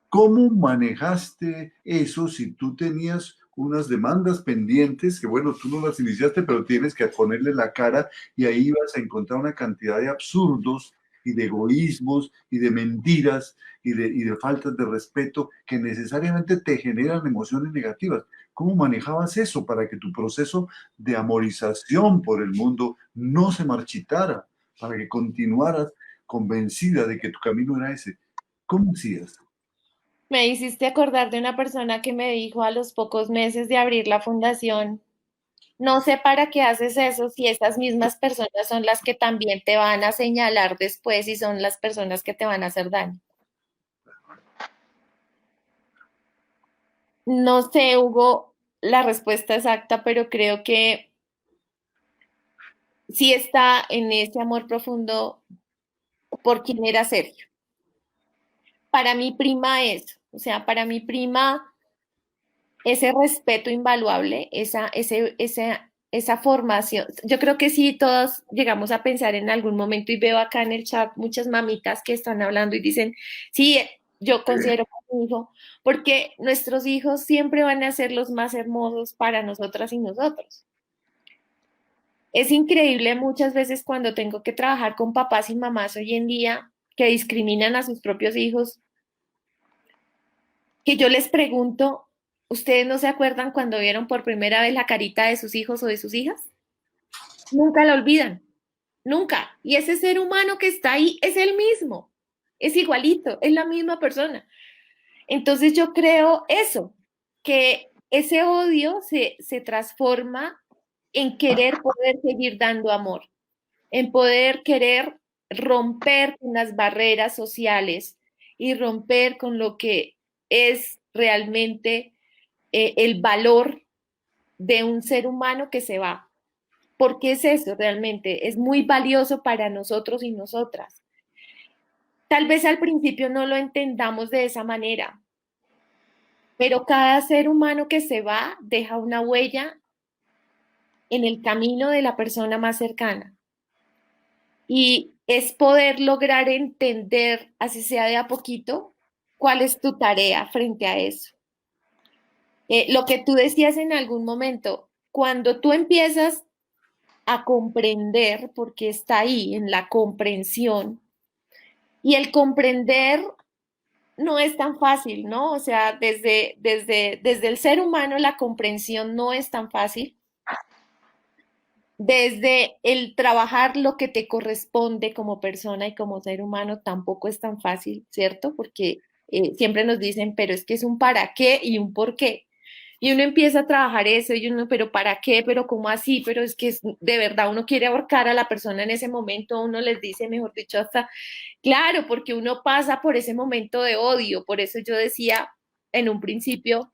¿Cómo manejaste eso si tú tenías unas demandas pendientes que, bueno, tú no las iniciaste, pero tienes que ponerle la cara y ahí vas a encontrar una cantidad de absurdos y de egoísmos y de mentiras y de faltas de respeto que necesariamente te generan emociones negativas? ¿Cómo manejabas eso para que tu proceso de amorización por el mundo no se marchitara, para que continuaras convencida de que tu camino era ese? ¿Cómo hacías? Me hiciste acordar de una persona que me dijo a los pocos meses de abrir la fundación, no sé para qué haces eso si esas mismas personas son las que también te van a señalar después y son las personas que te van a hacer daño. No sé, Hugo, la respuesta exacta, pero creo que sí está en ese amor profundo por quien era Sergio. Para mi prima eso, o sea, para mi prima ese respeto invaluable, esa formación. Yo creo que sí, todos llegamos a pensar en algún momento y veo acá en el chat muchas mamitas que están hablando y dicen, sí, yo considero a mi hijo, porque nuestros hijos siempre van a ser los más hermosos para nosotras y nosotros. Es increíble muchas veces cuando tengo que trabajar con papás y mamás hoy en día que discriminan a sus propios hijos, que yo les pregunto, ¿Ustedes no se acuerdan cuando vieron por primera vez la carita de sus hijos o de sus hijas? Nunca la olvidan, nunca. Y ese ser humano que está ahí es el mismo, es igualito, es la misma persona. Entonces yo creo eso, que ese odio se transforma en querer poder seguir dando amor, en poder querer romper con las barreras sociales y romper con lo que es realmente el valor de un ser humano que se va. Porque es eso realmente, es muy valioso para nosotros y nosotras. Tal vez al principio no lo entendamos de esa manera, pero cada ser humano que se va deja una huella en el camino de la persona más cercana. Y es poder lograr entender, así sea de a poquito, cuál es tu tarea frente a eso. Lo que tú decías en algún momento, cuando tú empiezas a comprender, porque está ahí en la comprensión, y el comprender no es tan fácil, ¿no? O sea, desde el ser humano la comprensión no es tan fácil. Desde el trabajar lo que te corresponde como persona y como ser humano tampoco es tan fácil, ¿cierto? Porque siempre nos dicen, pero es que es un para qué y un por qué. Y uno empieza a trabajar eso y uno, pero ¿para qué? ¿Pero cómo así? Pero es que de verdad uno quiere ahorcar a la persona en ese momento, uno les dice, mejor dicho, hasta, claro, porque uno pasa por ese momento de odio. Por eso yo decía en un principio,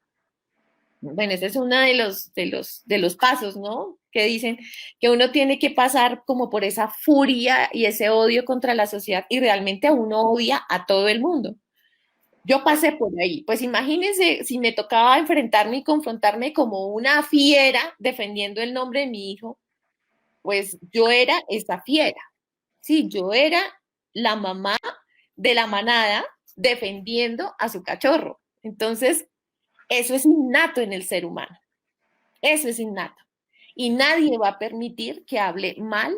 bueno, ese es uno de los pasos, ¿no? Que dicen que uno tiene que pasar como por esa furia y ese odio contra la sociedad y realmente uno odia a todo el mundo. Yo pasé por ahí. Pues imagínense si me tocaba enfrentarme y confrontarme como una fiera defendiendo el nombre de mi hijo, pues yo era esa fiera. Sí, yo era la mamá de la manada defendiendo a su cachorro. Entonces, eso es innato en el ser humano. Eso es innato. Y nadie va a permitir que hable mal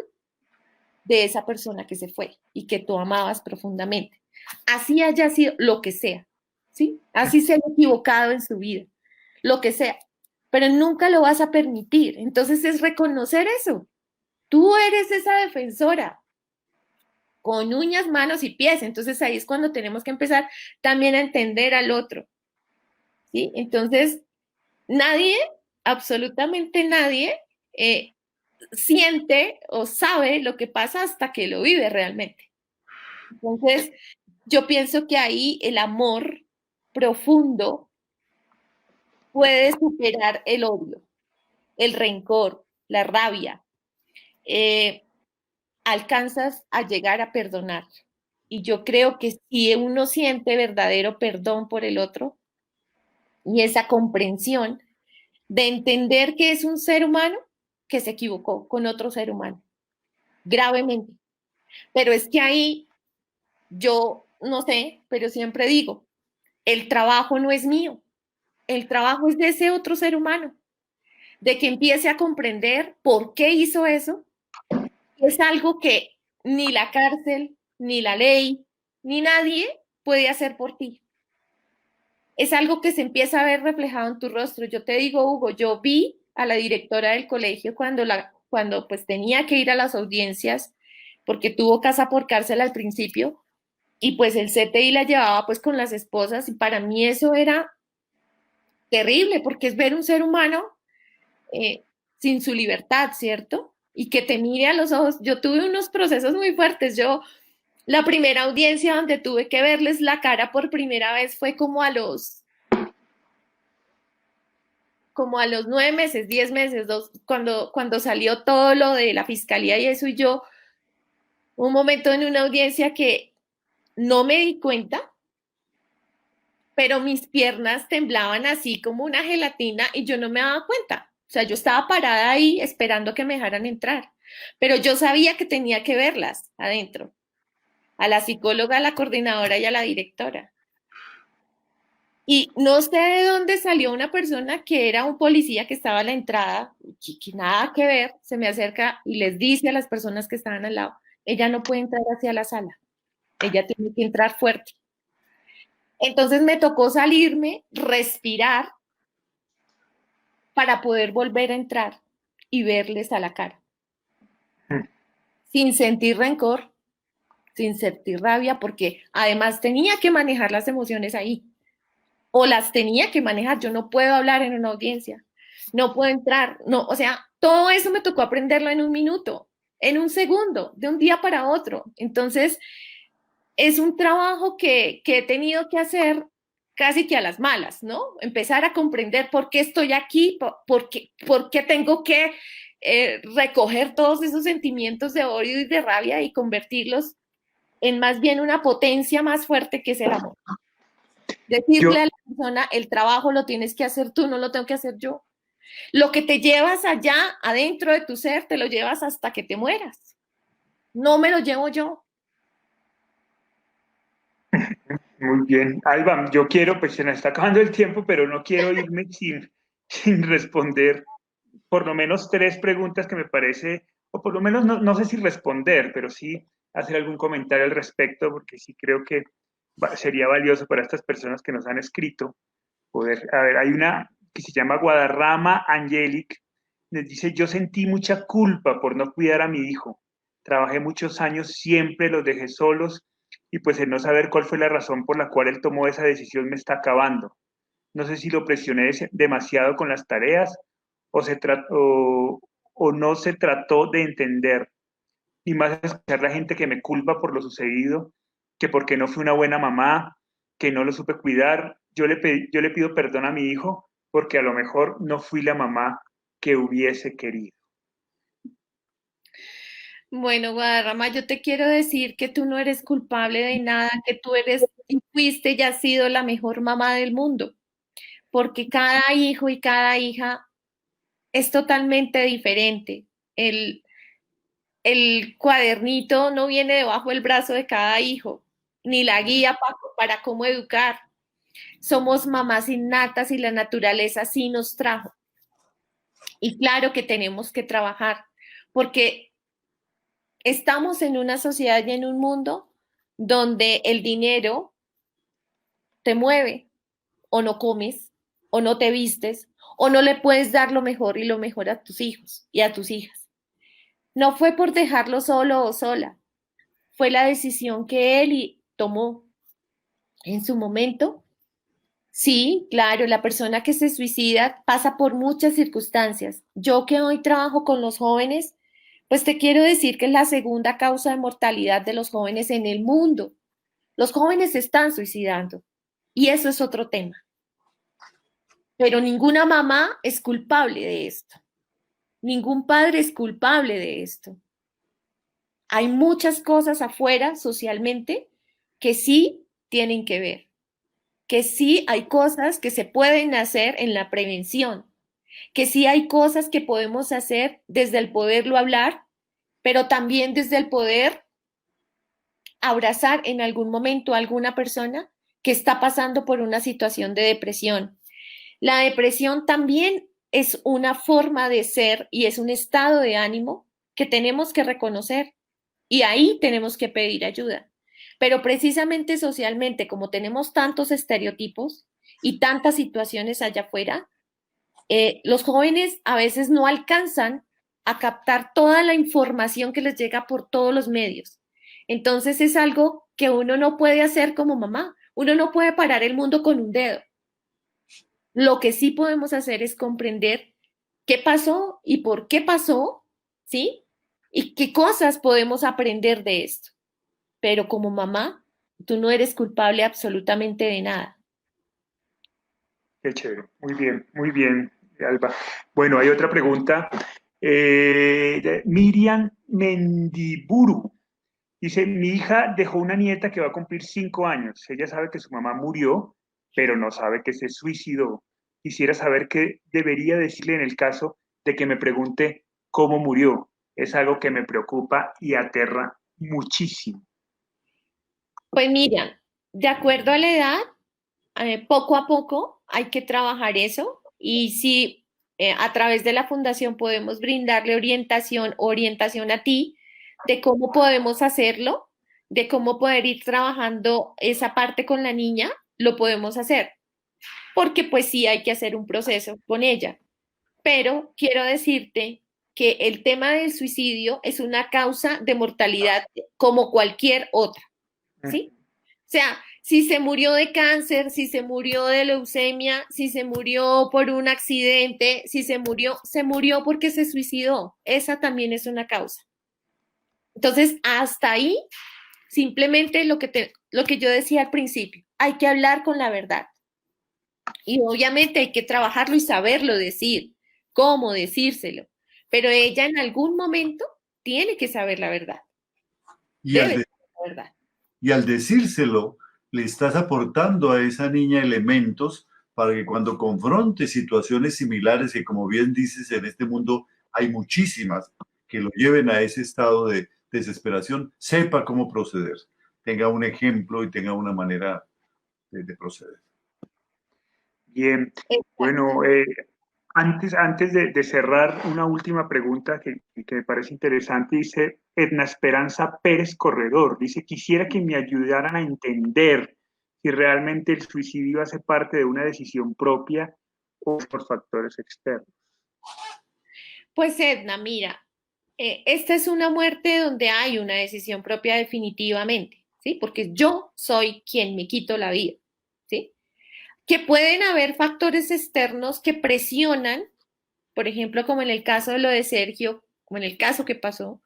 de esa persona que se fue y que tú amabas profundamente. Así haya sido lo que sea, ¿sí? Así se haya equivocado en su vida, lo que sea. Pero nunca lo vas a permitir. Entonces es reconocer eso. Tú eres esa defensora con uñas, manos y pies. Entonces ahí es cuando tenemos que empezar también a entender al otro, ¿sí? Entonces, nadie, absolutamente nadie, siente o sabe lo que pasa hasta que lo vive realmente. Entonces, yo pienso que ahí el amor profundo puede superar el odio, el rencor, la rabia. Alcanzas a llegar a perdonar. Y yo creo que si uno siente verdadero perdón por el otro y esa comprensión de entender que es un ser humano que se equivocó con otro ser humano, gravemente. Pero es que ahí yo no sé, pero siempre digo, el trabajo no es mío, el trabajo es de ese otro ser humano, de que empiece a comprender por qué hizo eso. Es algo que ni la cárcel, ni la ley, ni nadie puede hacer por ti. Es algo que se empieza a ver reflejado en tu rostro. Yo te digo, Hugo, yo vi a la directora del colegio cuando pues tenía que ir a las audiencias, porque tuvo casa por cárcel al principio, y pues el CTI la llevaba pues con las esposas, y para mí eso era terrible, porque es ver un ser humano sin su libertad, ¿cierto? Y que te mire a los ojos. Yo tuve unos procesos muy fuertes. La primera audiencia donde tuve que verles la cara por primera vez fue como a los 9 meses, 10 meses, cuando salió todo lo de la fiscalía y eso, y yo, un momento en una audiencia que no me di cuenta, pero mis piernas temblaban así como una gelatina y yo no me daba cuenta. O sea, yo estaba parada ahí esperando que me dejaran entrar, pero yo sabía que tenía que verlas adentro, a la psicóloga, a la coordinadora y a la directora. Y no sé de dónde salió una persona que era un policía que estaba a la entrada, que nada que ver, se me acerca y les dice a las personas que estaban al lado, ella no puede entrar hacia la sala, ella tiene que entrar fuerte. Entonces me tocó salirme, respirar para poder volver a entrar y verles a la cara. Sin sentir rencor, sin sentir rabia, porque además tenía que manejar las emociones ahí. O las tenía que manejar. Yo no puedo hablar en una audiencia. No puedo entrar. No, o sea, todo eso me tocó aprenderlo en un minuto, en un segundo, de un día para otro. Entonces, es un trabajo que he tenido que hacer casi que a las malas, ¿no? Empezar a comprender por qué estoy aquí, por qué tengo que recoger todos esos sentimientos de odio y de rabia y convertirlos en más bien una potencia más fuerte que es el amor. Decirle a la persona, el trabajo lo tienes que hacer tú, no lo tengo que hacer yo. Lo que te llevas allá, adentro de tu ser, te lo llevas hasta que te mueras. No me lo llevo yo. Muy bien. Alba, yo quiero, pues se nos está acabando el tiempo, pero no quiero irme sin responder por lo menos 3 preguntas que me parece, o por lo menos no sé si responder, pero sí hacer algún comentario al respecto, porque sí creo que sería valioso para estas personas que nos han escrito poder, a ver, hay una que se llama Guadarrama Angelic, les dice, yo sentí mucha culpa por no cuidar a mi hijo, trabajé muchos años, siempre los dejé solos, y pues el no saber cuál fue la razón por la cual él tomó esa decisión me está acabando. No sé si lo presioné demasiado con las tareas o no se trató de entender. Y más escuchar la gente que me culpa por lo sucedido, que porque no fui una buena mamá, que no lo supe cuidar. Yo le pido perdón a mi hijo porque a lo mejor no fui la mamá que hubiese querido. Bueno, Guadarrama, yo te quiero decir que tú no eres culpable de nada, que tú eres y fuiste y has sido la mejor mamá del mundo, porque cada hijo y cada hija es totalmente diferente. El cuadernito no viene debajo del brazo de cada hijo, ni la guía para cómo educar. Somos mamás innatas y la naturaleza sí nos trajo. Y claro que tenemos que trabajar, porque estamos en una sociedad y en un mundo donde el dinero te mueve, o no comes, o no te vistes, o no le puedes dar lo mejor y lo mejor a tus hijos y a tus hijas. No fue por dejarlo solo o sola, fue la decisión que él tomó en su momento. Sí, claro, la persona que se suicida pasa por muchas circunstancias. Yo que hoy trabajo con los jóvenes, pues te quiero decir que es la segunda causa de mortalidad de los jóvenes en el mundo. Los jóvenes se están suicidando y eso es otro tema. Pero ninguna mamá es culpable de esto. Ningún padre es culpable de esto. Hay muchas cosas afuera socialmente que sí tienen que ver, que sí hay cosas que se pueden hacer en la prevención, que sí hay cosas que podemos hacer desde el poderlo hablar, pero también desde el poder abrazar en algún momento a alguna persona que está pasando por una situación de depresión. La depresión también es una forma de ser y es un estado de ánimo que tenemos que reconocer y ahí tenemos que pedir ayuda. Pero precisamente socialmente, como tenemos tantos estereotipos y tantas situaciones allá afuera, los jóvenes a veces no alcanzan a captar toda la información que les llega por todos los medios. Entonces es algo que uno no puede hacer como mamá. Uno no puede parar el mundo con un dedo. Lo que sí podemos hacer es comprender qué pasó y por qué pasó, ¿sí? Y qué cosas podemos aprender de esto. Pero como mamá, tú no eres culpable absolutamente de nada. Qué chévere. Muy bien, Alba. Bueno, hay otra pregunta. De Miriam Mendiburu. Dice, mi hija dejó una nieta que va a cumplir 5 años. Ella sabe que su mamá murió, pero no sabe que se suicidó. Quisiera saber qué debería decirle en el caso de que me pregunte cómo murió. Es algo que me preocupa y aterra muchísimo. Pues mira, de acuerdo a la edad, poco a poco hay que trabajar eso y si a través de la fundación podemos brindarle orientación a ti de cómo podemos hacerlo, de cómo poder ir trabajando esa parte con la niña, lo podemos hacer, porque pues sí hay que hacer un proceso con ella. pero quiero decirte que el tema del suicidio es una causa de mortalidad como cualquier otra, ¿sí? O sea, si se murió de cáncer, si se murió de leucemia, si se murió por un accidente, si se murió porque se suicidó. Esa también es una causa. Entonces, hasta ahí, simplemente lo que yo decía al principio, hay que hablar con la verdad. Y obviamente hay que trabajarlo y saberlo decir, cómo decírselo. Pero ella en algún momento tiene que saber la verdad. Y al, Debe de- saber la verdad. y al decírselo, le estás aportando a esa niña elementos para que cuando confronte situaciones similares, que como bien dices, en este mundo hay muchísimas que lo lleven a ese estado de desesperación, sepa cómo proceder, tenga un ejemplo y tenga una manera de proceder. Bien, Exacto. bueno, antes de cerrar, una última pregunta que me parece interesante. Dice Edna Esperanza Pérez Corredor, dice, quisiera que me ayudaran a entender si realmente el suicidio hace parte de una decisión propia o es por factores externos. Pues Edna, mira, esta es una muerte donde hay una decisión propia definitivamente, ¿sí? Porque yo soy quien me quito la vida, ¿sí? Que pueden haber factores externos que presionan, por ejemplo, como en el caso de lo de Sergio, como en el caso que pasó,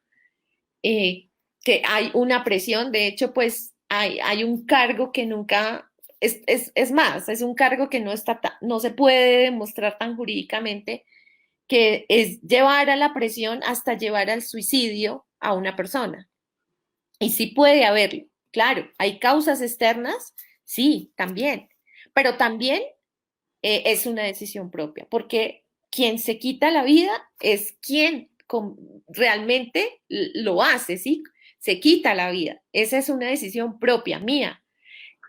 eh, que hay una presión, de hecho, pues hay un cargo que nunca, es más, es un cargo que no, no se puede demostrar tan jurídicamente, que es llevar a la presión hasta llevar al suicidio a una persona. Y sí puede haberlo, claro, hay causas externas, sí, también, pero también es una decisión propia, porque quien se quita la vida es quien realmente lo hace, ¿sí? Se quita la vida. Esa es una decisión propia mía.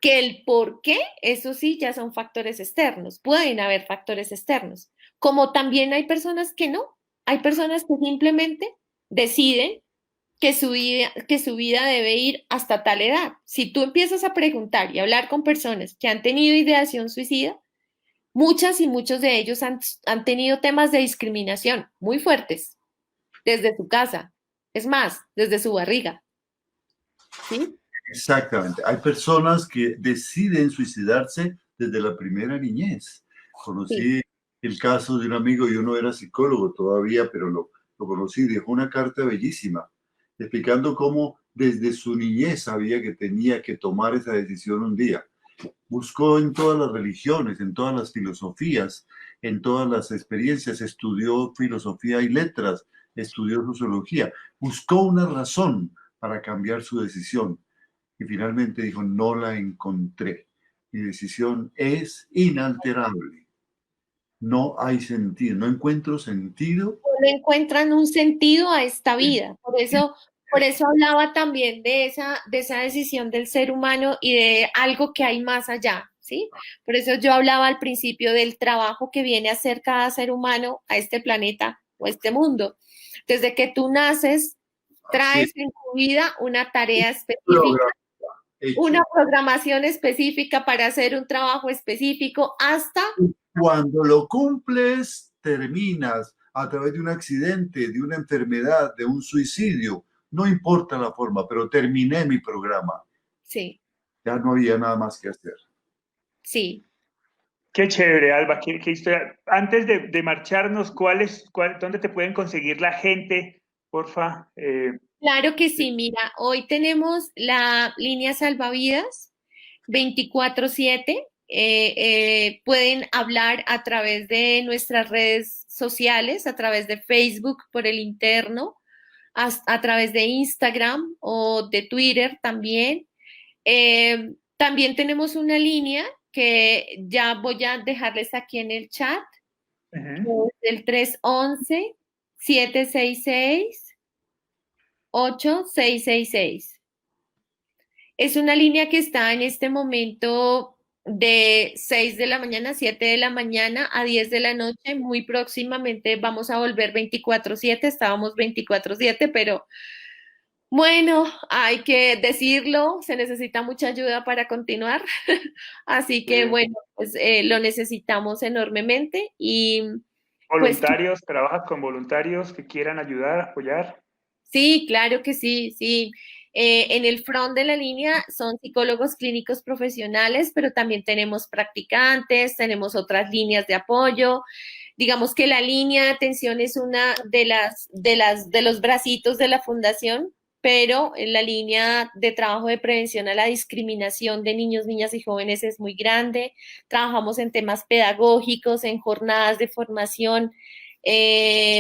Que el por qué, eso sí, ya son factores externos. Pueden haber factores externos. Como también hay personas que no. Hay personas que simplemente deciden que su vida debe ir hasta tal edad. Si tú empiezas a preguntar y hablar con personas que han tenido ideación suicida, muchas y muchos de ellos han tenido temas de discriminación muy fuertes desde su casa, es más, desde su barriga, ¿sí? Exactamente. Hay personas que deciden suicidarse desde la primera niñez. Sí, Conocí el caso de un amigo, yo no era psicólogo todavía, pero lo conocí, dejó una carta bellísima explicando cómo desde su niñez sabía que tenía que tomar esa decisión un día. Buscó en todas las religiones, en todas las filosofías, en todas las experiencias, estudió filosofía y letras, estudió sociología, buscó una razón para cambiar su decisión y finalmente dijo, no la encontré. Mi decisión es inalterable. No hay sentido, no encuentro sentido. no le encuentran un sentido a esta vida. Por eso hablaba también de esa decisión del ser humano y de algo que hay más allá, ¿sí? Por eso yo hablaba al principio del trabajo que viene a hacer cada ser humano a este planeta o a este mundo. Desde que tú naces, Así, traes en tu vida una tarea específica, programa hecho. una programación específica para hacer un trabajo específico hasta, Cuando lo cumples, terminas a través de un accidente, de una enfermedad, de un suicidio. No importa la forma, pero terminé mi programa. sí, Ya no había nada más que hacer. sí. Qué chévere, Alba, qué historia. Antes de marcharnos, ¿dónde te pueden conseguir la gente, porfa? Claro que sí, mira, hoy tenemos la línea salvavidas 24/7. Pueden hablar a través de nuestras redes sociales, a través de Facebook por el interno, a través de Instagram o de Twitter también. También tenemos una línea que ya voy a dejarles aquí en el chat, que Ujú. es el 311-766-8666. Es una línea que está en este momento de 6 de la mañana, 7 de la mañana a 10 de la noche. Muy próximamente vamos a volver 24/7. Estábamos 24/7, pero bueno, hay que decirlo, se necesita mucha ayuda para continuar. Así que bueno, pues lo necesitamos enormemente ¿Voluntarios? ¿Trabajas con voluntarios que quieran ayudar, apoyar? Sí, claro que sí, sí. En el front de la línea son psicólogos clínicos profesionales, pero también tenemos practicantes, tenemos otras líneas de apoyo. Digamos que la línea de atención es una de los bracitos de la fundación, pero en la línea de trabajo de prevención a la discriminación de niños, niñas y jóvenes es muy grande. Trabajamos en temas pedagógicos, en jornadas de formación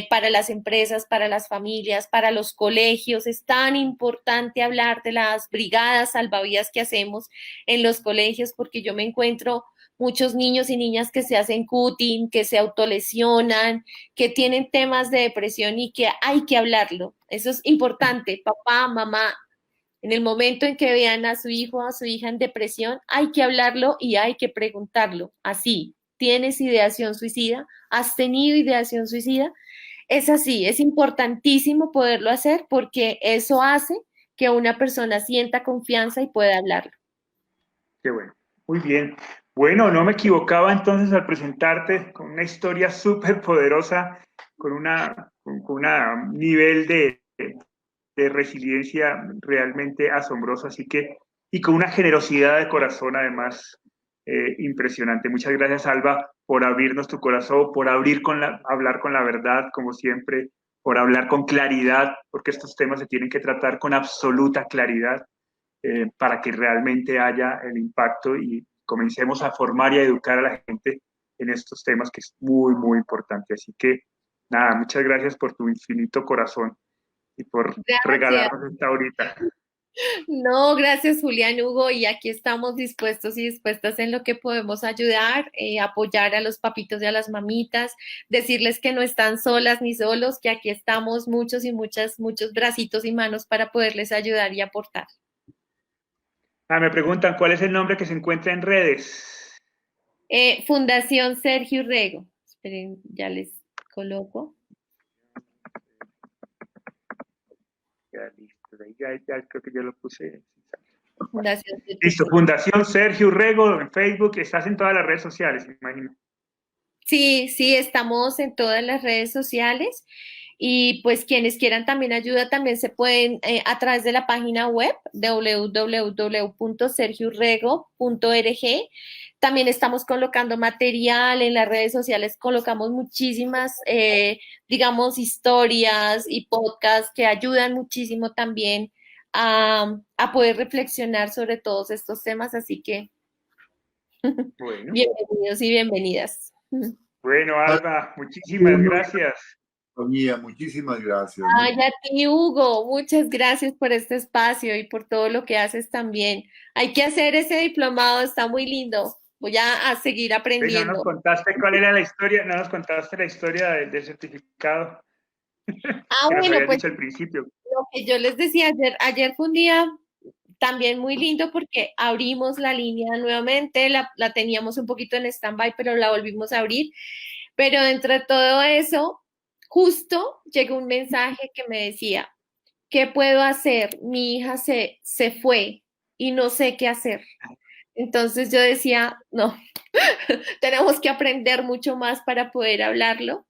para las empresas, para las familias, para los colegios. Es tan importante hablar de las brigadas salvavidas que hacemos en los colegios, porque yo me encuentro muchos niños y niñas que se hacen cutting, que se autolesionan, que tienen temas de depresión y que hay que hablarlo. Eso es importante, papá, mamá. En el momento en que vean a su hijo o a su hija en depresión, hay que hablarlo y hay que preguntarlo. Así, ¿tienes ideación suicida? ¿Has tenido ideación suicida? Es así, es importantísimo poderlo hacer porque eso hace que una persona sienta confianza y pueda hablarlo. Qué bueno, muy bien. Bueno, no me equivocaba entonces al presentarte con una historia súper poderosa, con una nivel de resiliencia realmente asombroso, así que, y con una generosidad de corazón además impresionante. Muchas gracias, Alba, por abrirnos tu corazón, por hablar con la verdad, como siempre, por hablar con claridad, porque estos temas se tienen que tratar con absoluta claridad para que realmente haya el impacto y comencemos a formar y a educar a la gente en estos temas que es muy, muy importante. Así que, nada, muchas gracias por tu infinito corazón y por regalarnos esta horita. No, gracias Julián, Hugo, y aquí estamos dispuestos y dispuestas en lo que podemos ayudar, apoyar a los papitos y a las mamitas, decirles que no están solas ni solos, que aquí estamos muchos y muchos bracitos y manos para poderles ayudar y aportar. Me preguntan, ¿cuál es el nombre que se encuentra en redes? Fundación Sergio Urrego. Esperen, ya les coloco. Ya, listo, ya creo que yo lo puse. Fundación Sergio Listo, Urrego. Fundación Sergio Urrego en Facebook, estás en todas las redes sociales, me imagino. Sí, sí, estamos en todas las redes sociales y pues quienes quieran también ayuda también se pueden a través de la página web www.sergiurrego.org. También estamos colocando material en las redes sociales, colocamos muchísimas, digamos, historias y podcasts que ayudan muchísimo también a poder reflexionar sobre todos estos temas, así que Bueno. bienvenidos y bienvenidas. Bueno, Alba, muchísimas gracias. Mía, muchísimas gracias. Ay, a ti, Hugo, muchas gracias por este espacio y por todo lo que haces también. Hay que hacer ese diplomado, está muy lindo. Voy a seguir aprendiendo. No nos contaste cuál era la historia, no nos contaste la historia del certificado. Bueno, pues dicho al principio. lo que yo les decía ayer fue un día también muy lindo porque abrimos la línea nuevamente, la teníamos un poquito en stand-by, pero la volvimos a abrir. Pero entre todo eso, justo llegó un mensaje que me decía, ¿qué puedo hacer? Mi hija se fue y no sé qué hacer. Entonces yo decía, no, tenemos que aprender mucho más para poder hablarlo,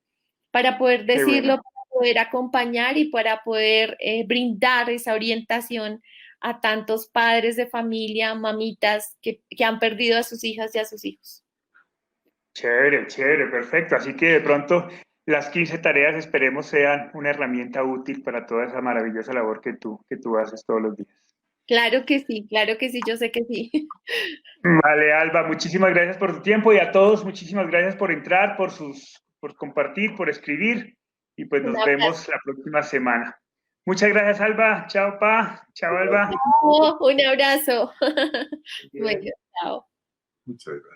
para poder decirlo, para poder acompañar y para poder brindar esa orientación a tantos padres de familia, mamitas que han perdido a sus hijas y a sus hijos. Chévere, chévere, perfecto. Así que de pronto las 15 tareas esperemos sean una herramienta útil para toda esa maravillosa labor que tú haces todos los días. Claro que sí, yo sé que sí. Vale, Alba, muchísimas gracias por tu tiempo y a todos muchísimas gracias por entrar, por compartir, por escribir y pues nos vemos la próxima semana. Muchas gracias, Alba. Chao, Pa. Chao, Alba. Un abrazo. Bueno, chao. Muchas gracias.